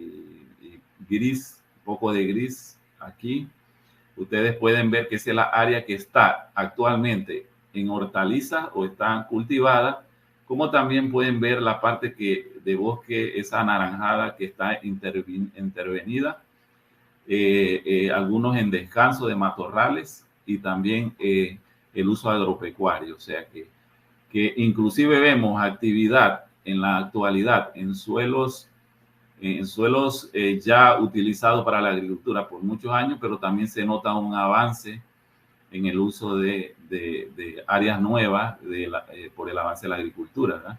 gris, un poco de gris aquí, ustedes pueden ver que esa es la área que está actualmente en hortalizas o está cultivada, como también pueden ver la parte de bosque, esa anaranjada que está intervenida, algunos en descanso de matorrales y también el uso agropecuario. O sea que inclusive vemos actividad en la actualidad en suelos ya utilizados para la agricultura por muchos años, pero también se nota un avance en el uso de áreas nuevas por el avance de la agricultura, ¿verdad?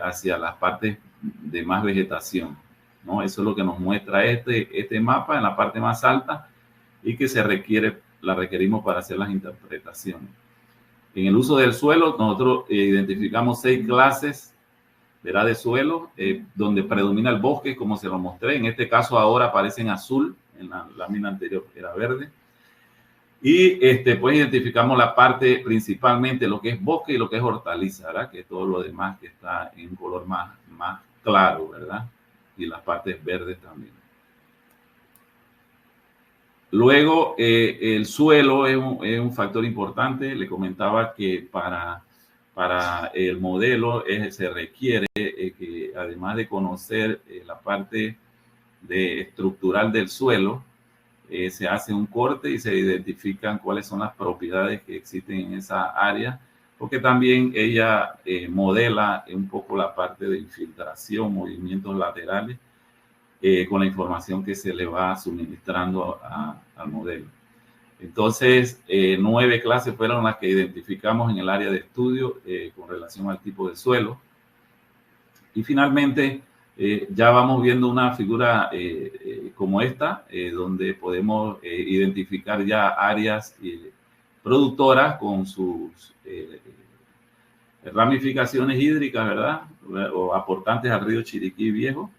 Hacia las partes de más vegetación, ¿no? Eso es lo que nos muestra este mapa en la parte más alta y que la requerimos para hacer las interpretaciones. En el uso del suelo, nosotros identificamos 6 clases, ¿verdad?, de suelo, donde predomina el bosque, como se lo mostré. En este caso ahora aparece en azul, en la lámina anterior era verde. Y pues identificamos la parte principalmente, lo que es bosque y lo que es hortaliza, ¿verdad?, que todo lo demás que está en un color más claro, ¿verdad?, y las partes verdes también. Luego, el suelo es un factor importante. Le comentaba que para el modelo se requiere que, además de conocer la parte estructural del suelo, se hace un corte y se identifican cuáles son las propiedades que existen en esa área, porque también ella modela un poco la parte de infiltración, movimientos laterales, con la información que se le va suministrando al modelo. Entonces, 9 clases fueron las que identificamos en el área de estudio con relación al tipo de suelo. Y finalmente, ya vamos viendo una figura como esta, donde podemos identificar ya áreas productoras con sus ramificaciones hídricas, ¿verdad? O aportantes al río Chiriquí Viejo,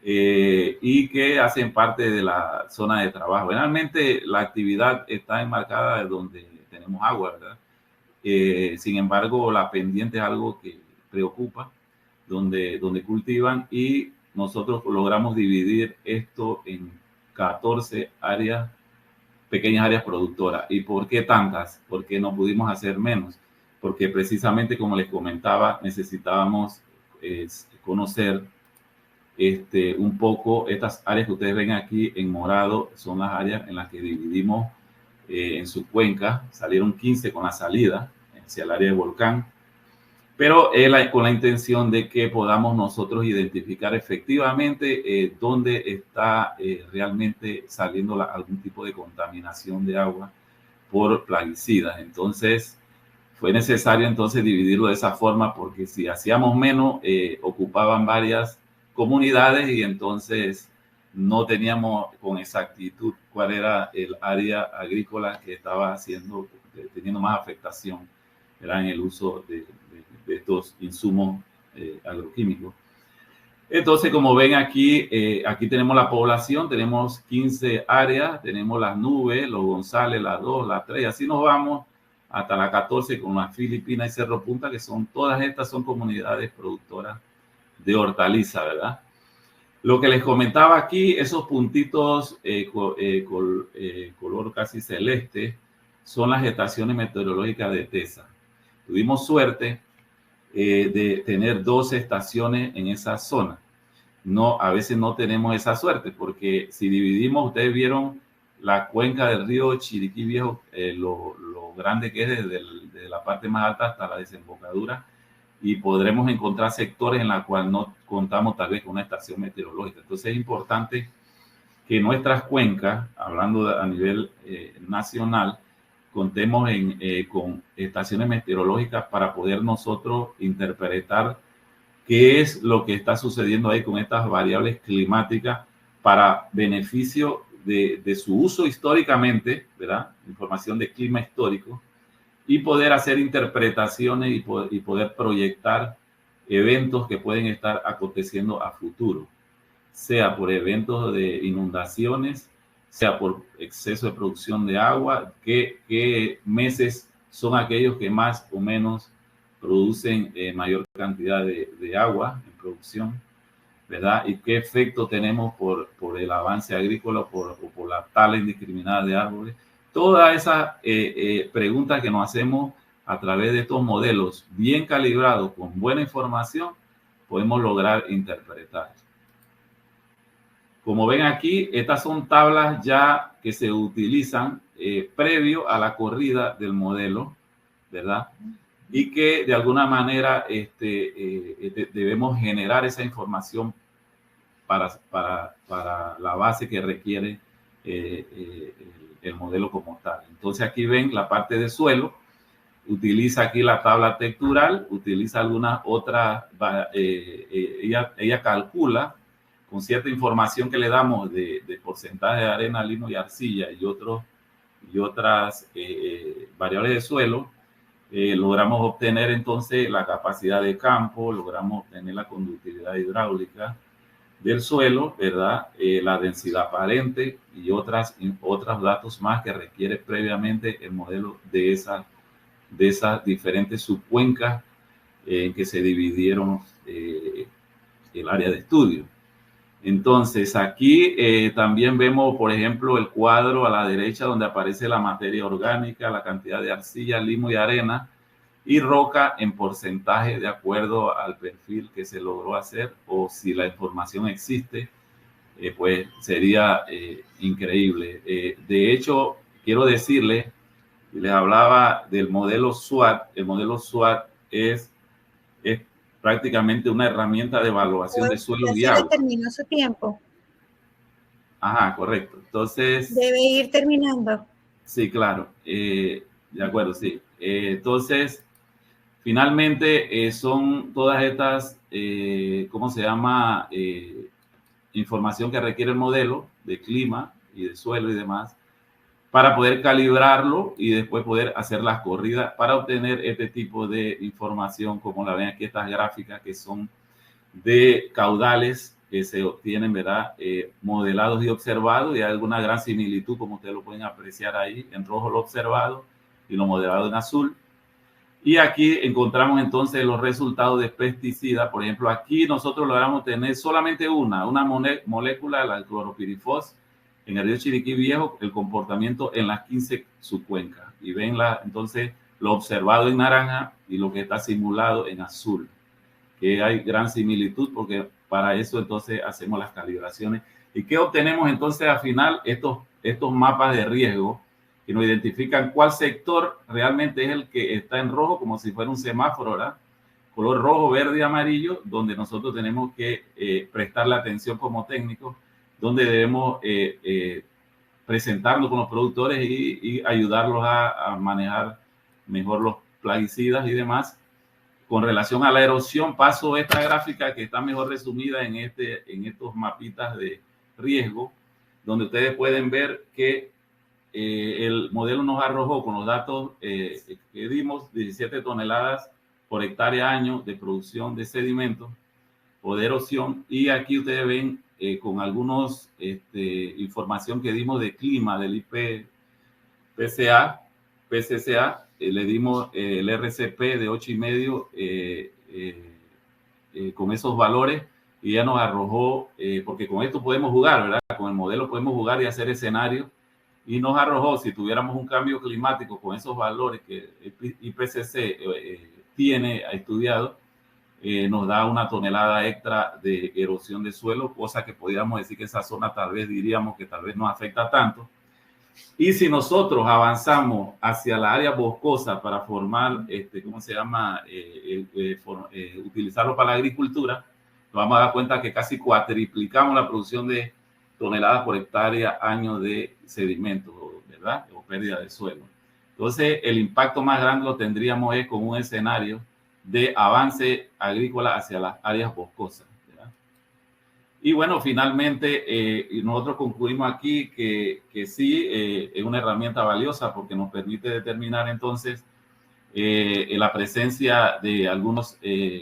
y que hacen parte de la zona de trabajo. Generalmente la actividad está enmarcada donde tenemos agua, ¿verdad? Sin embargo, la pendiente es algo que preocupa, donde cultivan, y nosotros logramos dividir esto en 14 áreas, pequeñas áreas productoras. ¿Y por qué tantas? ¿Por qué no pudimos hacer menos? Porque precisamente, como les comentaba, necesitábamos conocer un poco estas áreas que ustedes ven aquí en morado. Son las áreas en las que dividimos en su cuenca. Salieron 15 con la salida hacia el área de volcán, pero con la intención de que podamos nosotros identificar efectivamente dónde está realmente saliendo algún tipo de contaminación de agua por plaguicidas. Entonces, fue necesario entonces dividirlo de esa forma, porque si hacíamos menos, ocupaban varias comunidades y entonces no teníamos con exactitud cuál era el área agrícola que estaba teniendo más afectación, era en el uso de estos insumos agroquímicos. Entonces, como ven aquí, aquí tenemos la población, tenemos 15 áreas, tenemos las nubes, los González, las 2, las 3, así nos vamos hasta la 14 con las Filipinas y Cerro Punta, que todas estas son comunidades productoras de hortaliza, ¿verdad? Lo que les comentaba aquí, esos puntitos color casi celeste, son las estaciones meteorológicas de TESA. Tuvimos suerte de tener 12 estaciones en esa zona. A veces no tenemos esa suerte, porque si dividimos, ustedes vieron la cuenca del río Chiriquí Viejo, lo grande que es desde la parte más alta hasta la desembocadura, y podremos encontrar sectores en los cuales no contamos tal vez con una estación meteorológica. Entonces es importante que nuestras cuencas, hablando a nivel nacional, contemos con estaciones meteorológicas para poder nosotros interpretar qué es lo que está sucediendo ahí con estas variables climáticas para beneficio de su uso históricamente, ¿verdad? Información de clima histórico, y poder hacer interpretaciones y poder proyectar eventos que pueden estar aconteciendo a futuro, sea por eventos de inundaciones, sea por exceso de producción de agua, qué meses son aquellos que más o menos producen mayor cantidad de agua en producción, ¿verdad? Y qué efecto tenemos por el avance agrícola o por la tala indiscriminada de árboles. Todas esas preguntas que nos hacemos a través de estos modelos bien calibrados, con buena información, podemos lograr interpretar. Como ven aquí, estas son tablas ya que se utilizan previo a la corrida del modelo, ¿verdad? Y que de alguna manera debemos generar esa información para la base que requiere el modelo como tal. Entonces aquí ven la parte de suelo, utiliza aquí la tabla textural, utiliza algunas otras, ella calcula con cierta información que le damos de porcentaje de arena, limo y arcilla y otras variables de suelo, logramos obtener entonces la capacidad de campo, logramos obtener la conductividad hidráulica del suelo, ¿verdad? La densidad aparente y otros datos más que requiere previamente el modelo de esas diferentes subcuencas en que se dividieron el área de estudio. Entonces, aquí también vemos, por ejemplo, el cuadro a la derecha donde aparece la materia orgánica, la cantidad de arcilla, limo y arena, y roca en porcentaje de acuerdo al perfil que se logró hacer, o si la información existe, pues sería increíble. De hecho, quiero decirles, les hablaba del modelo SWOT. El modelo SWOT es prácticamente una herramienta de evaluación de suelos y Ya se le agua. terminó su tiempo. Ajá, correcto. Entonces, debe ir terminando. sí, claro. De acuerdo, sí. Entonces, finalmente son todas estas, ¿cómo se llama? Información que requiere el modelo de clima y de suelo y demás, para poder calibrarlo y después poder hacer las corridas para obtener este tipo de información, como la ven aquí, estas gráficas que son de caudales que se obtienen, ¿verdad? Modelados y observados, y hay alguna gran similitud, como ustedes lo pueden apreciar ahí, en rojo lo observado y lo modelado en azul. Y aquí encontramos entonces los resultados de pesticidas. Por ejemplo, aquí nosotros logramos tener solamente una molécula, la cloropirifos, en el río Chiriquí Viejo, el comportamiento en las 15 subcuencas. Y ven entonces lo observado en naranja y lo que está simulado en azul, que hay gran similitud, porque para eso entonces hacemos las calibraciones. ¿Y qué obtenemos entonces al final? Estos mapas de riesgo que nos identifican cuál sector realmente es el que está en rojo, como si fuera un semáforo, ¿verdad? Color rojo, verde y amarillo, donde nosotros tenemos que prestarle atención como técnicos, donde debemos presentarnos con los productores y ayudarlos a manejar mejor los plaguicidas y demás. Con relación a la erosión, paso esta gráfica que está mejor resumida en estos mapitas de riesgo, donde ustedes pueden ver que el modelo nos arrojó con los datos que dimos 17 toneladas por hectárea año de producción de sedimentos o de erosión. Y aquí ustedes ven con algunos información que dimos de clima del PCCA, le dimos el RCP de 8,5 con esos valores, y ya nos arrojó, porque con esto podemos jugar, ¿verdad? Con el modelo podemos jugar y hacer escenarios, y nos arrojó, si tuviéramos un cambio climático con esos valores que IPCC tiene estudiado, nos da una tonelada extra de erosión de suelo, cosa que podríamos decir que esa zona tal vez diríamos que tal vez no afecta tanto. Y si nosotros avanzamos hacia la área boscosa para formar, ¿cómo se llama? Utilizarlo para la agricultura, nos vamos a dar cuenta que casi cuatriplicamos la producción de toneladas por hectárea año de sedimentos, ¿verdad? O pérdida de suelo. Entonces, el impacto más grande lo tendríamos con un escenario de avance agrícola hacia las áreas boscosas. Y bueno, finalmente nosotros concluimos aquí que sí, es una herramienta valiosa porque nos permite determinar entonces la presencia de algunos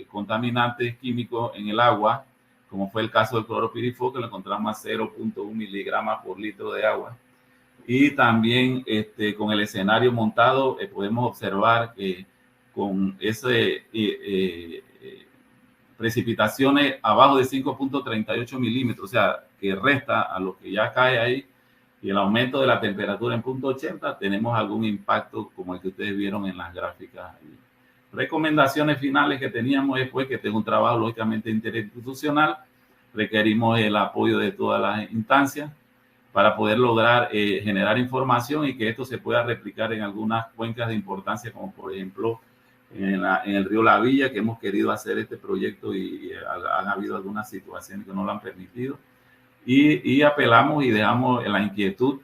contaminantes químicos en el agua, como fue el caso del cloropirifos, que lo encontramos a 0.1 miligramos por litro de agua. Y también con el escenario montado podemos observar que con ese precipitaciones abajo de 5.38 milímetros, o sea, que resta a lo que ya cae ahí, y el aumento de la temperatura en 0.80, tenemos algún impacto como el que ustedes vieron en las gráficas. Recomendaciones finales que teníamos después, que este es un trabajo lógicamente interinstitucional, requerimos el apoyo de todas las instancias para poder lograr generar información y que esto se pueda replicar en algunas cuencas de importancia, como por ejemplo en el río La Villa, que hemos querido hacer este proyecto y han habido algunas situaciones que no lo han permitido. Y apelamos y dejamos la inquietud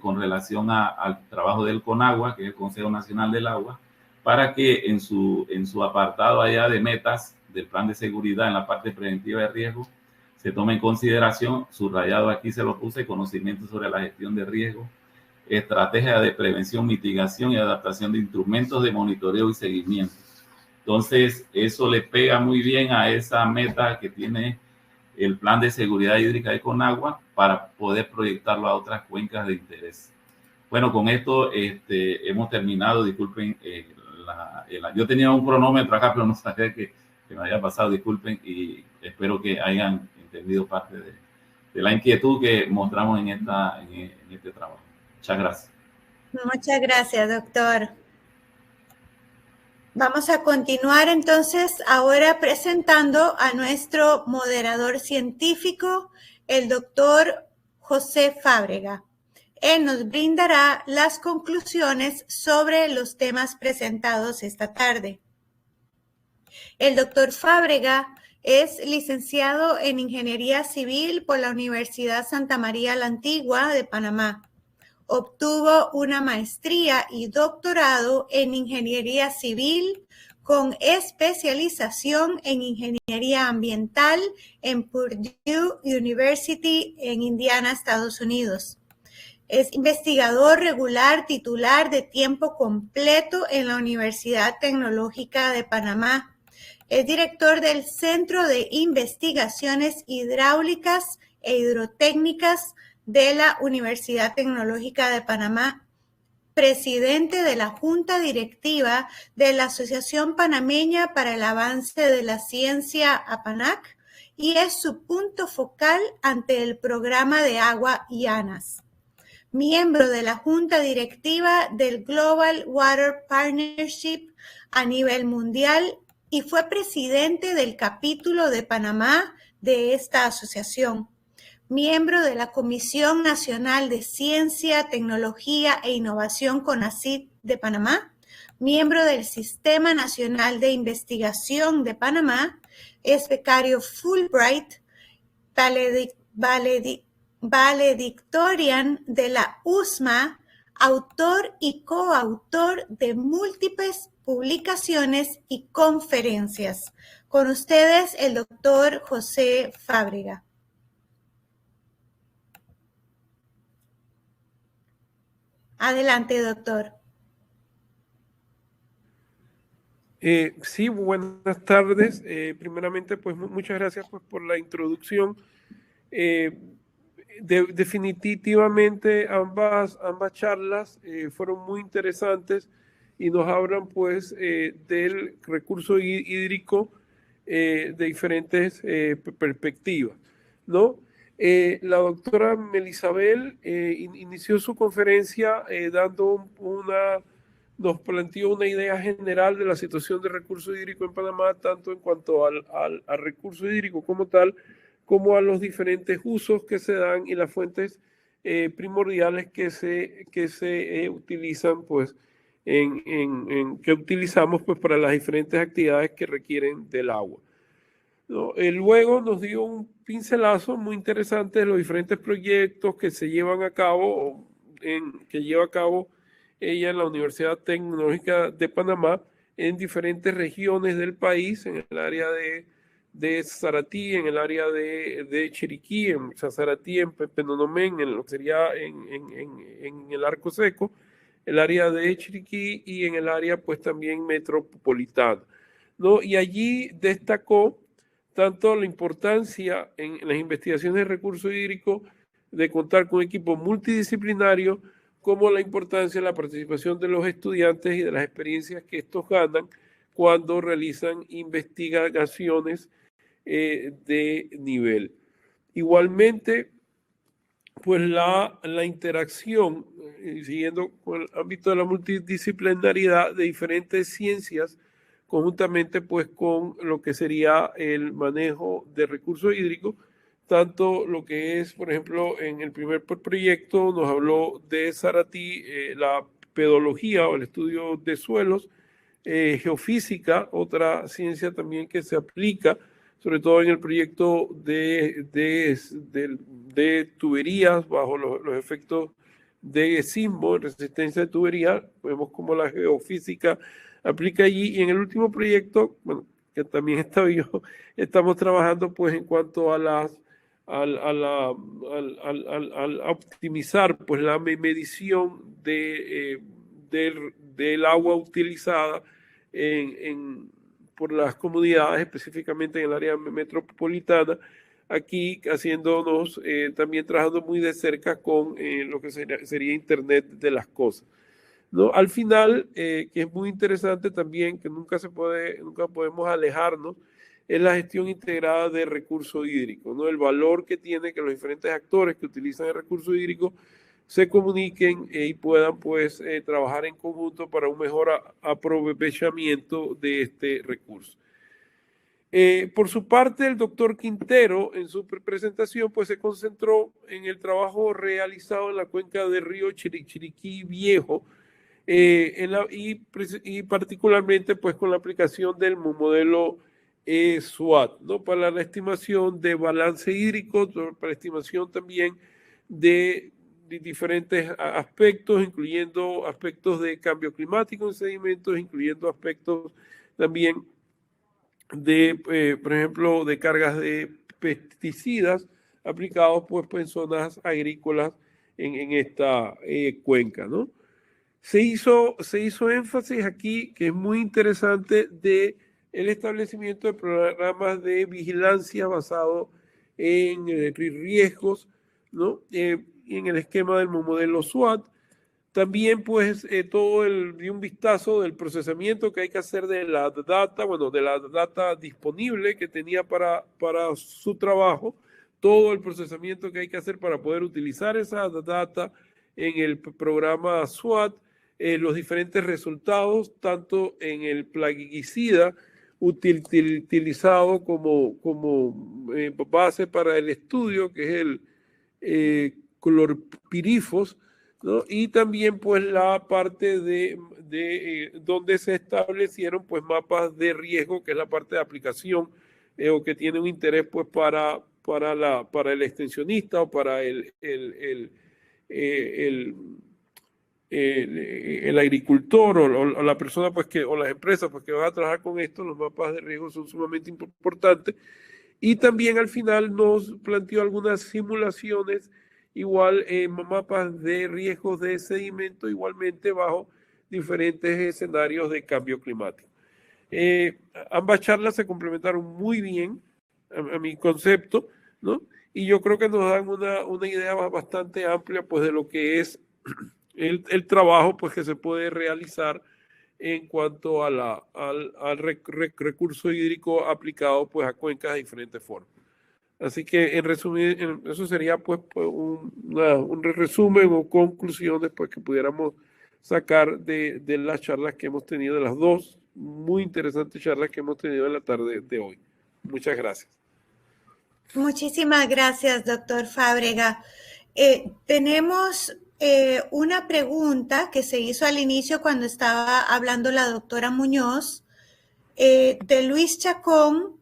con relación al trabajo del CONAGUA, que es el Consejo Nacional del Agua, para que en su apartado allá de metas del plan de seguridad en la parte preventiva de riesgo se tome en consideración, subrayado aquí se lo puse, conocimiento sobre la gestión de riesgo, estrategia de prevención, mitigación y adaptación de instrumentos de monitoreo y seguimiento. Entonces, eso le pega muy bien a esa meta que tiene el plan de seguridad hídrica de Conagua para poder proyectarlo a otras cuencas de interés. Bueno, con esto hemos terminado. Disculpen, yo tenía un cronómetro acá, pero no sabía que me había pasado. Disculpen y espero que hayan entendido parte de la inquietud que mostramos en este trabajo. Muchas gracias. Muchas gracias, doctor. Vamos a continuar entonces ahora presentando a nuestro moderador científico, el doctor José Fábrega. Él nos brindará las conclusiones sobre los temas presentados esta tarde. El doctor Fábrega es licenciado en Ingeniería Civil por la Universidad Santa María la Antigua de Panamá. Obtuvo una maestría y doctorado en Ingeniería Civil con especialización en Ingeniería Ambiental en Purdue University en Indiana, Estados Unidos. Es investigador regular titular de tiempo completo en la Universidad Tecnológica de Panamá. Es director del Centro de Investigaciones Hidráulicas e Hidrotécnicas de la Universidad Tecnológica de Panamá, presidente de la Junta Directiva de la Asociación Panameña para el Avance de la Ciencia, APANAC, y es su punto focal ante el programa de agua IANAS. Miembro de la Junta Directiva del Global Water Partnership a nivel mundial y fue presidente del capítulo de Panamá de esta asociación. Miembro de la Comisión Nacional de Ciencia, Tecnología e Innovación CONACYT de Panamá, miembro del Sistema Nacional de Investigación de Panamá, es becario Fulbright, valedictorian de la USMA, autor y coautor de múltiples publicaciones y conferencias. Con ustedes, el doctor José Fábrega. Adelante, doctor. Sí, buenas tardes. Primeramente, pues muchas gracias pues, por la introducción. Definitivamente ambas charlas fueron muy interesantes y nos hablan pues del recurso hídrico de diferentes perspectivas, ¿no? La doctora Melisabel inició su conferencia nos planteó una idea general de la situación de recurso hídrico en Panamá, tanto en cuanto al recurso hídrico como tal, como a los diferentes usos que se dan y las fuentes primordiales que se utilizan, pues, que utilizamos pues, para las diferentes actividades que requieren del agua, ¿no? Luego nos dio un pincelazo muy interesante de los diferentes proyectos que se llevan a cabo, que lleva a cabo ella en la Universidad Tecnológica de Panamá, en diferentes regiones del país, en el área de Saratí, en el área de Chiriquí, en Saratí, en Penonomé, en lo que sería en el Arco Seco, el área de Chiriquí y en el área pues también metropolitana, ¿no? Y allí destacó tanto la importancia en las investigaciones de recursos hídricos de contar con equipos multidisciplinarios, como la importancia de la participación de los estudiantes y de las experiencias que estos ganan cuando realizan investigaciones de nivel. Igualmente, pues la interacción, siguiendo con el ámbito de la multidisciplinaridad de diferentes ciencias, conjuntamente pues con lo que sería el manejo de recursos hídricos, tanto lo que es, por ejemplo, en el primer proyecto nos habló de Saratí, la pedología o el estudio de suelos, geofísica, otra ciencia también que se aplica, sobre todo en el proyecto de tuberías bajo los efectos de sismo, resistencia de tubería. Vemos cómo la geofísica aplica allí. Y en el último proyecto, bueno, que también estamos trabajando pues en cuanto a al optimizar pues la medición del agua utilizada por las comunidades, específicamente en el área metropolitana, aquí haciéndonos, también trabajando muy de cerca con lo que sería Internet de las cosas, ¿no? Al final, que es muy interesante también, que nunca podemos alejarnos es la gestión integrada de recursos hídricos, ¿no? El valor que tiene que los diferentes actores que utilizan el recurso hídrico se comuniquen y puedan pues trabajar en conjunto para un mejor aprovechamiento de este recurso. Por su parte, el doctor Quintero, en su presentación, pues se concentró en el trabajo realizado en la cuenca del río Chiriquí Viejo, y particularmente pues con la aplicación del modelo SWOT, ¿no? Para la estimación de balance hídrico, para la estimación también de diferentes aspectos, incluyendo aspectos de cambio climático en sedimentos, incluyendo aspectos también de, por ejemplo, de cargas de pesticidas aplicados pues en zonas agrícolas en esta cuenca, ¿no? Se hizo énfasis aquí, que es muy interesante, de el establecimiento de programas de vigilancia basado en riesgos, ¿no? Y en el esquema del modelo SWOT. También, pues, di un vistazo del procesamiento que hay que hacer de la data, bueno, de la data disponible que tenía para su trabajo, todo el procesamiento que hay que hacer para poder utilizar esa data en el programa SWOT, los diferentes resultados, tanto en el plaguicida utilizado como base para el estudio, que es el clorpirifos, ¿no? Y también pues la parte de donde se establecieron pues mapas de riesgo, que es la parte de aplicación o que tiene un interés pues para el extensionista o para el agricultor o la persona pues o las empresas pues que van a trabajar con esto. Los mapas de riesgo son sumamente importantes. Y también al final nos planteó algunas simulaciones, igual mapas de riesgos de sedimento, igualmente bajo diferentes escenarios de cambio climático. Ambas charlas se complementaron muy bien a mi concepto, ¿no? Y yo creo que nos dan una idea bastante amplia pues de lo que es el trabajo pues que se puede realizar en cuanto a al recurso hídrico aplicado pues a cuencas de diferentes formas. Así que en resumen, eso sería pues un resumen o conclusiones pues que pudiéramos sacar de las charlas que hemos tenido, de las dos muy interesantes charlas que hemos tenido en la tarde de hoy. Muchas gracias. Muchísimas gracias, doctor Fábrega. Tenemos una pregunta que se hizo al inicio cuando estaba hablando la doctora Muñoz, de Luis Chacón,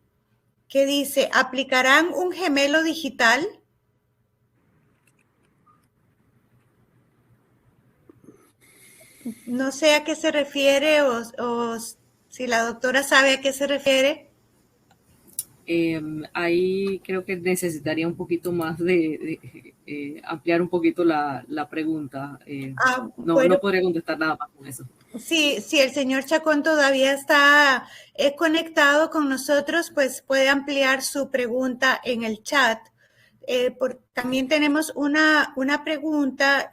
que dice, ¿aplicarán un gemelo digital? No sé a qué se refiere o si la doctora sabe a qué se refiere. Ahí creo que necesitaría un poquito más de ampliar un poquito la pregunta. Bueno, no podría contestar nada más con eso. Sí, si el señor Chacón todavía está conectado con nosotros, pues puede ampliar su pregunta en el chat. También tenemos una pregunta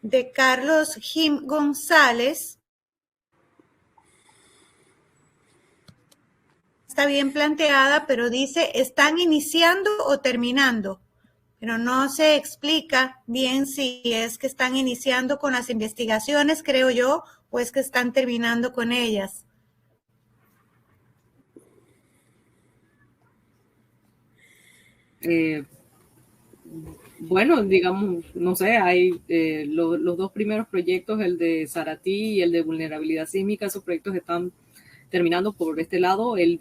de Carlos Jim González. Está bien planteada, pero dice, ¿están iniciando o terminando? Pero no se explica bien si es que están iniciando con las investigaciones, creo yo, o es que están terminando con ellas. Bueno, digamos, no sé, hay los dos primeros proyectos, el de Zaratí y el de vulnerabilidad sísmica, esos proyectos están terminando por este lado. El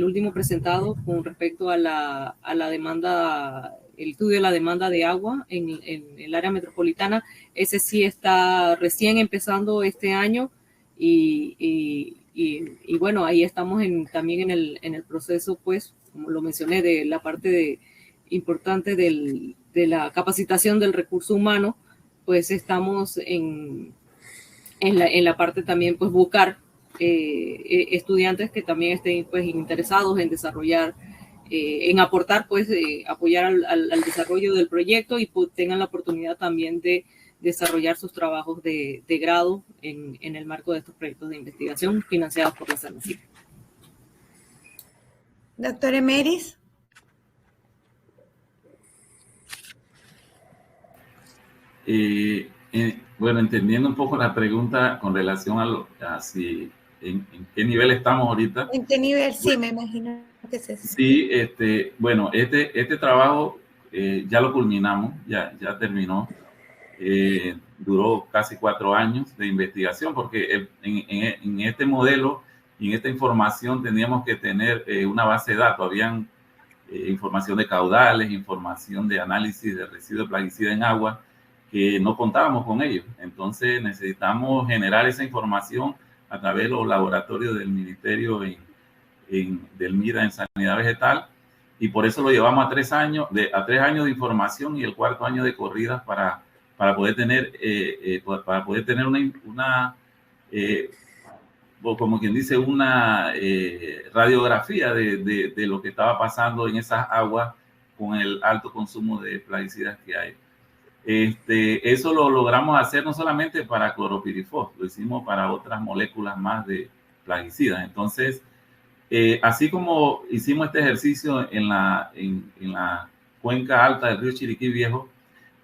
último presentado con respecto a la demanda, el estudio de la demanda de agua en el área metropolitana, ese sí está recién empezando este año y bueno, ahí estamos también en el proceso, pues, como lo mencioné, de la parte importante de la capacitación del recurso humano, pues estamos en la parte también, pues, buscar estudiantes que también estén pues interesados en desarrollar, en aportar, pues apoyar al desarrollo del proyecto y pues, tengan la oportunidad también de desarrollar sus trabajos de grado en el marco de estos proyectos de investigación financiados por la CENACIP. Doctor Emeris. Bueno, entendiendo un poco la pregunta con relación a si en qué nivel estamos ahorita. ¿En qué nivel? Sí, me imagino que es eso. Sí, bueno, este trabajo ya lo culminamos, ya terminó. Duró casi 4 años de investigación, porque en este modelo y en esta información teníamos que tener una base de datos. Habían información de caudales, información de análisis de residuos plaguicidas en agua, que no contábamos con ellos. Entonces necesitamos generar esa información a través de los laboratorios del Ministerio del MIRA en Sanidad Vegetal, y por eso lo llevamos a 3 años, a 3 años de información y el 4º año de corridas para poder tener una como quien dice, una radiografía de lo que estaba pasando en esas aguas con el alto consumo de plaguicidas que hay. Eso lo logramos hacer no solamente para cloropirifos, lo hicimos para otras moléculas más de plaguicidas. Entonces, así como hicimos este ejercicio en la cuenca alta del río Chiriquí Viejo,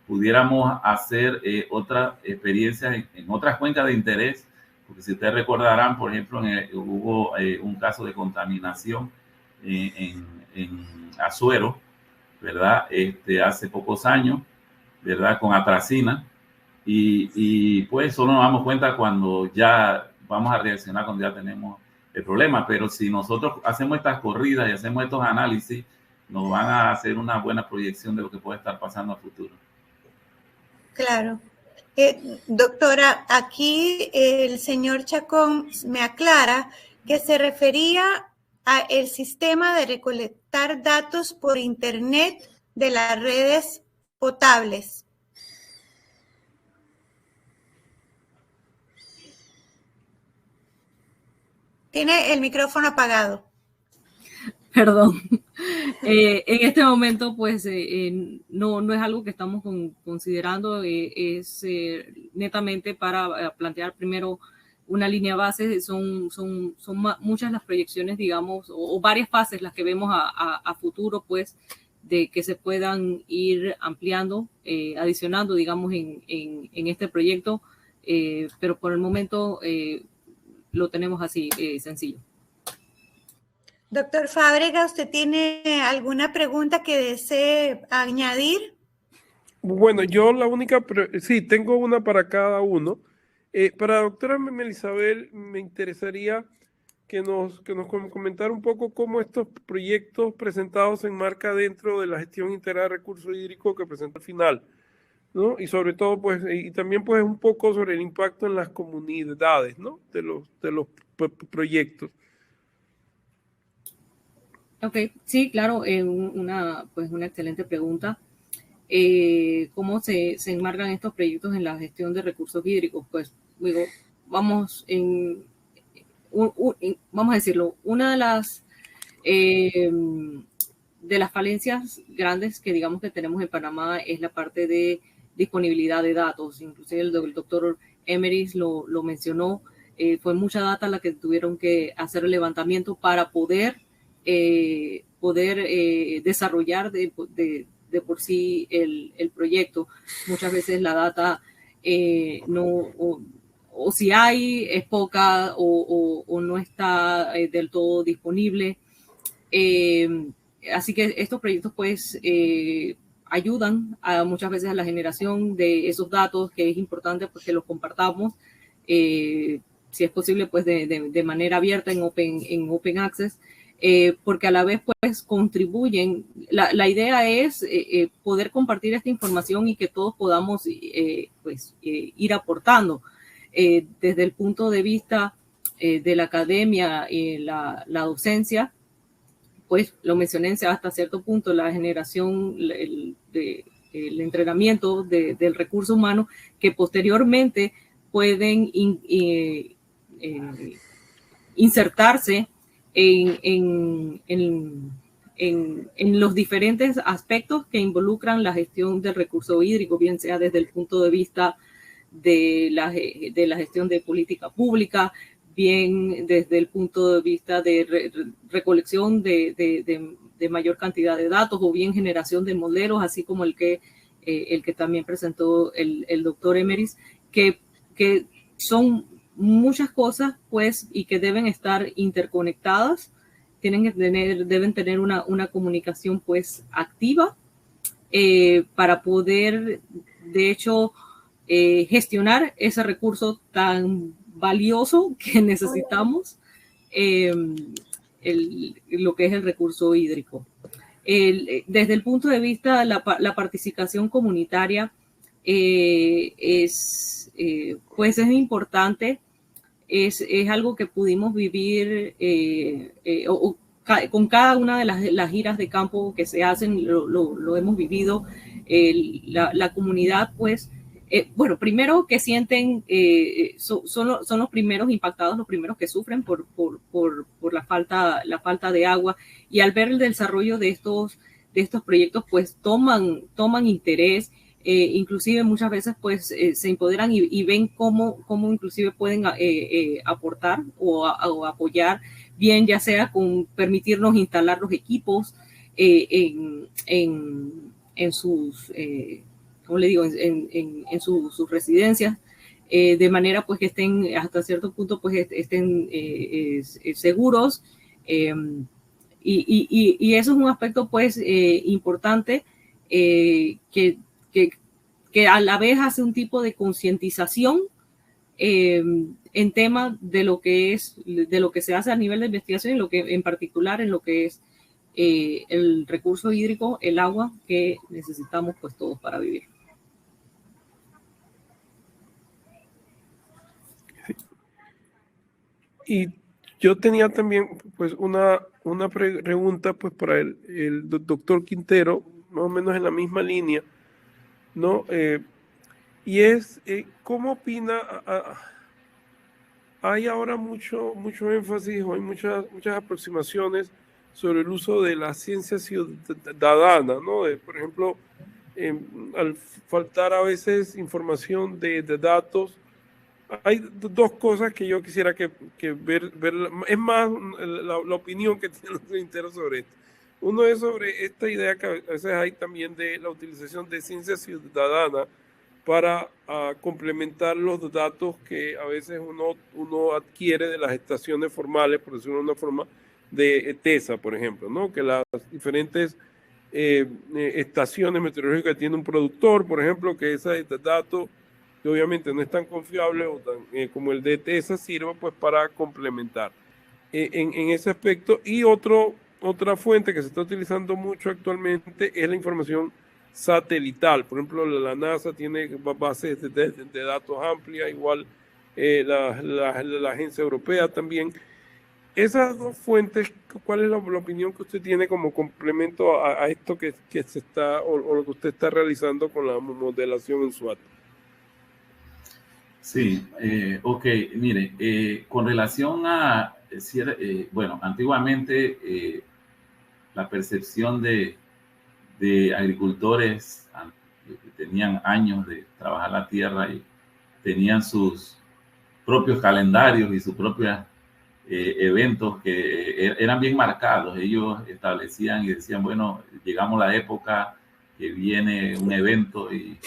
pudiéramos hacer otras experiencias en otras cuencas de interés, porque si ustedes recordarán, por ejemplo, hubo un caso de contaminación en Azuero, ¿verdad? Hace pocos años, ¿verdad? Con atracina, y pues solo nos damos cuenta cuando ya vamos a reaccionar, cuando ya tenemos el problema. Pero si nosotros hacemos estas corridas y hacemos estos análisis, nos van a hacer una buena proyección de lo que puede estar pasando a futuro. Claro. Doctora, aquí el señor Chacón me aclara que se refería a el sistema de recolectar datos por internet de las redes potables. Tiene el micrófono apagado. Perdón. En este momento, pues, no es algo que estamos considerando, es netamente para plantear primero una línea base. Son muchas las proyecciones, digamos, o varias fases las que vemos a futuro, pues, de que se puedan ir ampliando, adicionando, digamos, en este proyecto, pero por el momento lo tenemos así, sencillo. Doctor Fábrega, ¿usted tiene alguna pregunta que desee añadir? Bueno, yo sí, tengo una para cada uno. Para la doctora Melisabel, me interesaría que nos comentara un poco cómo estos proyectos presentados se enmarcan dentro de la gestión integrada de recursos hídricos que presenta al final, ¿no? Y sobre todo, pues, y también, pues, un poco sobre el impacto en las comunidades, ¿no? De los proyectos. Ok, sí, claro, una excelente pregunta. ¿Cómo se enmarcan estos proyectos en la gestión de recursos hídricos? Pues, digo, vamos a decirlo, una de las falencias grandes que digamos que tenemos en Panamá es la parte de disponibilidad de datos. Inclusive el doctor Emeris lo mencionó. Fue mucha data la que tuvieron que hacer el levantamiento para poder desarrollar de por sí el proyecto. Muchas veces la data o si hay, es poca o no está del todo disponible. Así que estos proyectos pues ayudan muchas veces a la generación de esos datos, que es importante pues que los compartamos, si es posible pues de manera abierta en open access. Porque a la vez pues contribuyen, la idea es poder compartir esta información y que todos podamos ir aportando desde el punto de vista de la academia y la docencia. Pues lo mencioné hasta cierto punto, la generación, el entrenamiento del recurso humano, que posteriormente pueden insertarse en los diferentes aspectos que involucran la gestión del recurso hídrico, bien sea desde el punto de vista de la gestión de política pública, bien desde el punto de vista de recolección de mayor cantidad de datos, o bien generación de modelos, así como el que también presentó el doctor Emeris, que son muchas cosas, pues, y que deben estar interconectadas, deben tener una comunicación, pues, activa, para poder, de hecho, gestionar ese recurso tan valioso que necesitamos, lo que es el recurso hídrico. Desde el punto de vista de la participación comunitaria, pues es importante, es algo que pudimos vivir con cada una de las giras de campo que se hacen, lo hemos vivido. La comunidad, pues, bueno, primero que sienten, son los primeros impactados, los primeros que sufren por la falta de agua, y al ver el desarrollo de estos proyectos, pues toman interés, inclusive muchas veces, pues, se empoderan y ven cómo inclusive pueden aportar o apoyar, bien ya sea con permitirnos instalar los equipos en sus, ¿cómo le digo?, en sus residencias, de manera, pues, que estén hasta cierto punto, pues, estén seguros, y eso es un aspecto, pues, importante, que a la vez hace un tipo de concientización en tema de lo que se hace a nivel de investigación, y lo que en particular en lo que es el recurso hídrico, el agua que necesitamos, pues, todos para vivir. Y yo tenía también, pues, una pregunta, pues, para el doctor Quintero, más o menos en la misma línea, ¿no? Y es, ¿cómo opina? Hay ahora mucho énfasis, o hay muchas aproximaciones sobre el uso de la ciencia ciudadana, ¿no? Por ejemplo, al faltar a veces información de datos, hay dos cosas que yo quisiera que ver, es más la opinión que tiene los enteros sobre esto. Uno es sobre esta idea que a veces hay también de la utilización de ciencia ciudadana para complementar los datos que a veces uno adquiere de las estaciones formales, por decirlo de una forma, de TESA, por ejemplo, ¿no? Que las diferentes estaciones meteorológicas tienen un productor, por ejemplo, que ese dato, que obviamente no es tan confiable o como el de TESA, sirva, pues, para complementar en ese aspecto. Y otra fuente que se está utilizando mucho actualmente es la información satelital. Por ejemplo, la NASA tiene bases de datos amplias, igual la agencia europea también. Esas dos fuentes, ¿cuál es la opinión que usted tiene como complemento a esto que se está, o lo que usted está realizando con la modelación en SWAT? Sí, ok, mire, con relación a, bueno, antiguamente la percepción de agricultores que tenían años de trabajar la tierra y tenían sus propios calendarios y sus propios eventos que eran bien marcados. Ellos establecían y decían, bueno, llegamos a la época que viene un evento y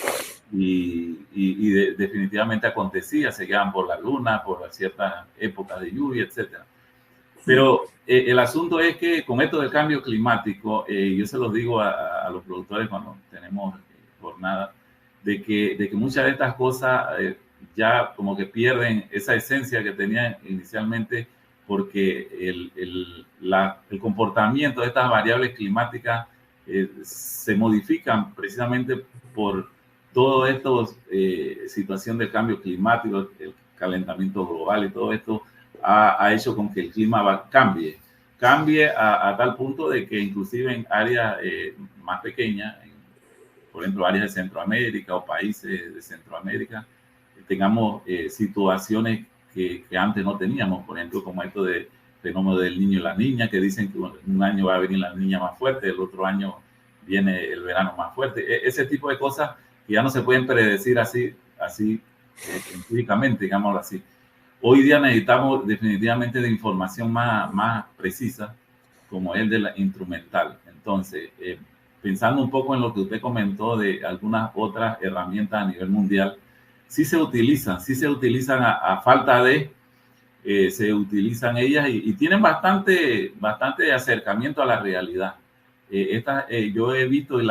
definitivamente acontecía, se quedaban por la luna, por ciertas épocas de lluvia, etcétera. Pero el asunto es que con esto del cambio climático, yo se los digo a los productores cuando tenemos jornadas, de que muchas de estas cosas ya como que pierden esa esencia que tenían inicialmente, porque el comportamiento de estas variables climáticas se modifican precisamente por toda esta situación del cambio climático, el calentamiento global y todo esto ha hecho con que el clima cambie a tal punto de que inclusive en áreas más pequeñas, por ejemplo áreas de Centroamérica o países de Centroamérica, tengamos situaciones que antes no teníamos, por ejemplo como esto de fenómeno del niño y la niña, que dicen que un año va a venir la niña más fuerte, el otro año viene el verano más fuerte, ese tipo de cosas que ya no se pueden predecir así empíricamente, digámoslo así. Hoy día necesitamos definitivamente de información más precisa, como es de la instrumental. Entonces, pensando un poco en lo que usted comentó de algunas otras herramientas a nivel mundial, sí se utilizan a falta de, se utilizan ellas y tienen bastante acercamiento a la realidad. Yo he visto y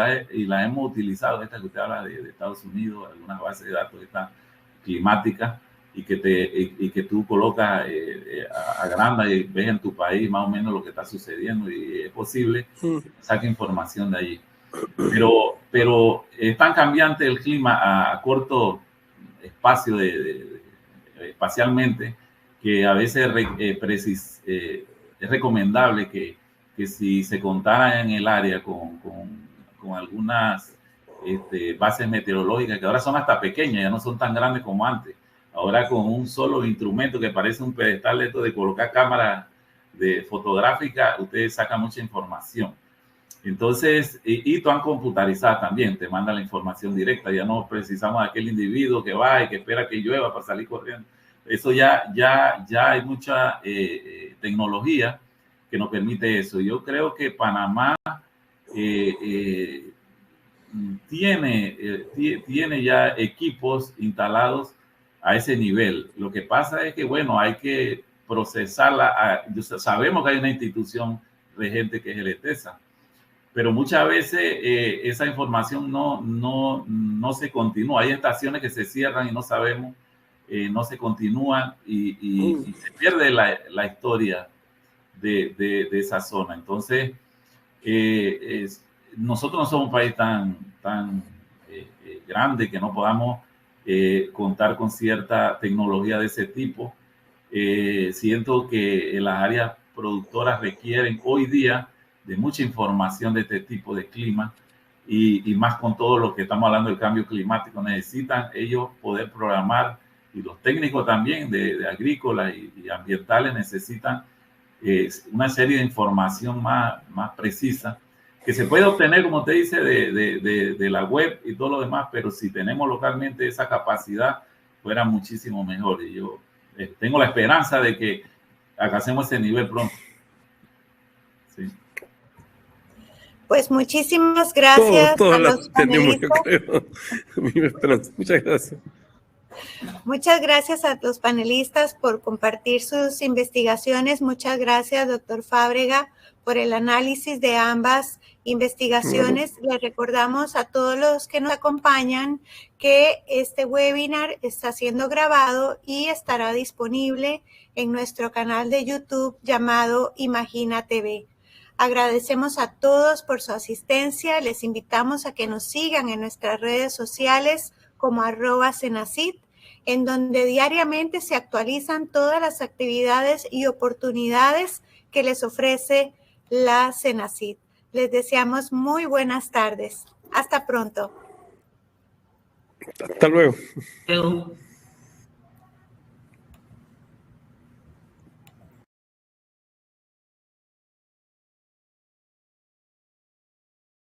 la hemos utilizado, esta que usted habla de Estados Unidos, algunas bases de datos estas climáticas, y que tú colocas agranda y ves en tu país más o menos lo que está sucediendo, y es posible que saque información de allí. Pero es tan cambiante el clima a corto espacio espacialmente, que a veces es recomendable que si se contara en el área con algunas bases meteorológicas, que ahora son hasta pequeñas, ya no son tan grandes como antes. Ahora con un solo instrumento que parece un pedestal de colocar cámara fotográfica, usted saca mucha información. Entonces, y tan computarizada también, te manda la información directa, ya no precisamos de aquel individuo que va y que espera que llueva para salir corriendo. Eso ya hay mucha tecnología que nos permite eso. Yo creo que Panamá tiene ya equipos instalados a ese nivel. Lo que pasa es que, bueno, hay que procesarla. Sabemos que hay una institución regente que es el ETESA, pero muchas veces esa información no se continúa. Hay estaciones que se cierran y no sabemos, no se continúan y se pierde la historia de esa zona. Entonces, nosotros no somos un país tan grande que no podamos contar con cierta tecnología de ese tipo. Siento que las áreas productoras requieren hoy día de mucha información de este tipo de clima y más con todo lo que estamos hablando del cambio climático. Necesitan ellos poder programar, y los técnicos también de agrícolas y ambientales necesitan una serie de información más precisa que se puede obtener, como usted dice, de la web y todo lo demás, pero si tenemos localmente esa capacidad, fuera muchísimo mejor. Y yo tengo la esperanza de que alcancemos ese nivel pronto. Sí. Pues muchísimas gracias a los panelistas. Muchas gracias. Muchas gracias a los panelistas por compartir sus investigaciones. Muchas gracias, doctor Fábrega, por el análisis de ambas investigaciones. Les recordamos a todos los que nos acompañan que este webinar está siendo grabado y estará disponible en nuestro canal de YouTube llamado Imagina TV. Agradecemos a todos por su asistencia. Les invitamos a que nos sigan en nuestras redes sociales como @Cenacit, en donde diariamente se actualizan todas las actividades y oportunidades que les ofrece la Cenacit. Les deseamos muy buenas tardes. Hasta pronto. Hasta luego.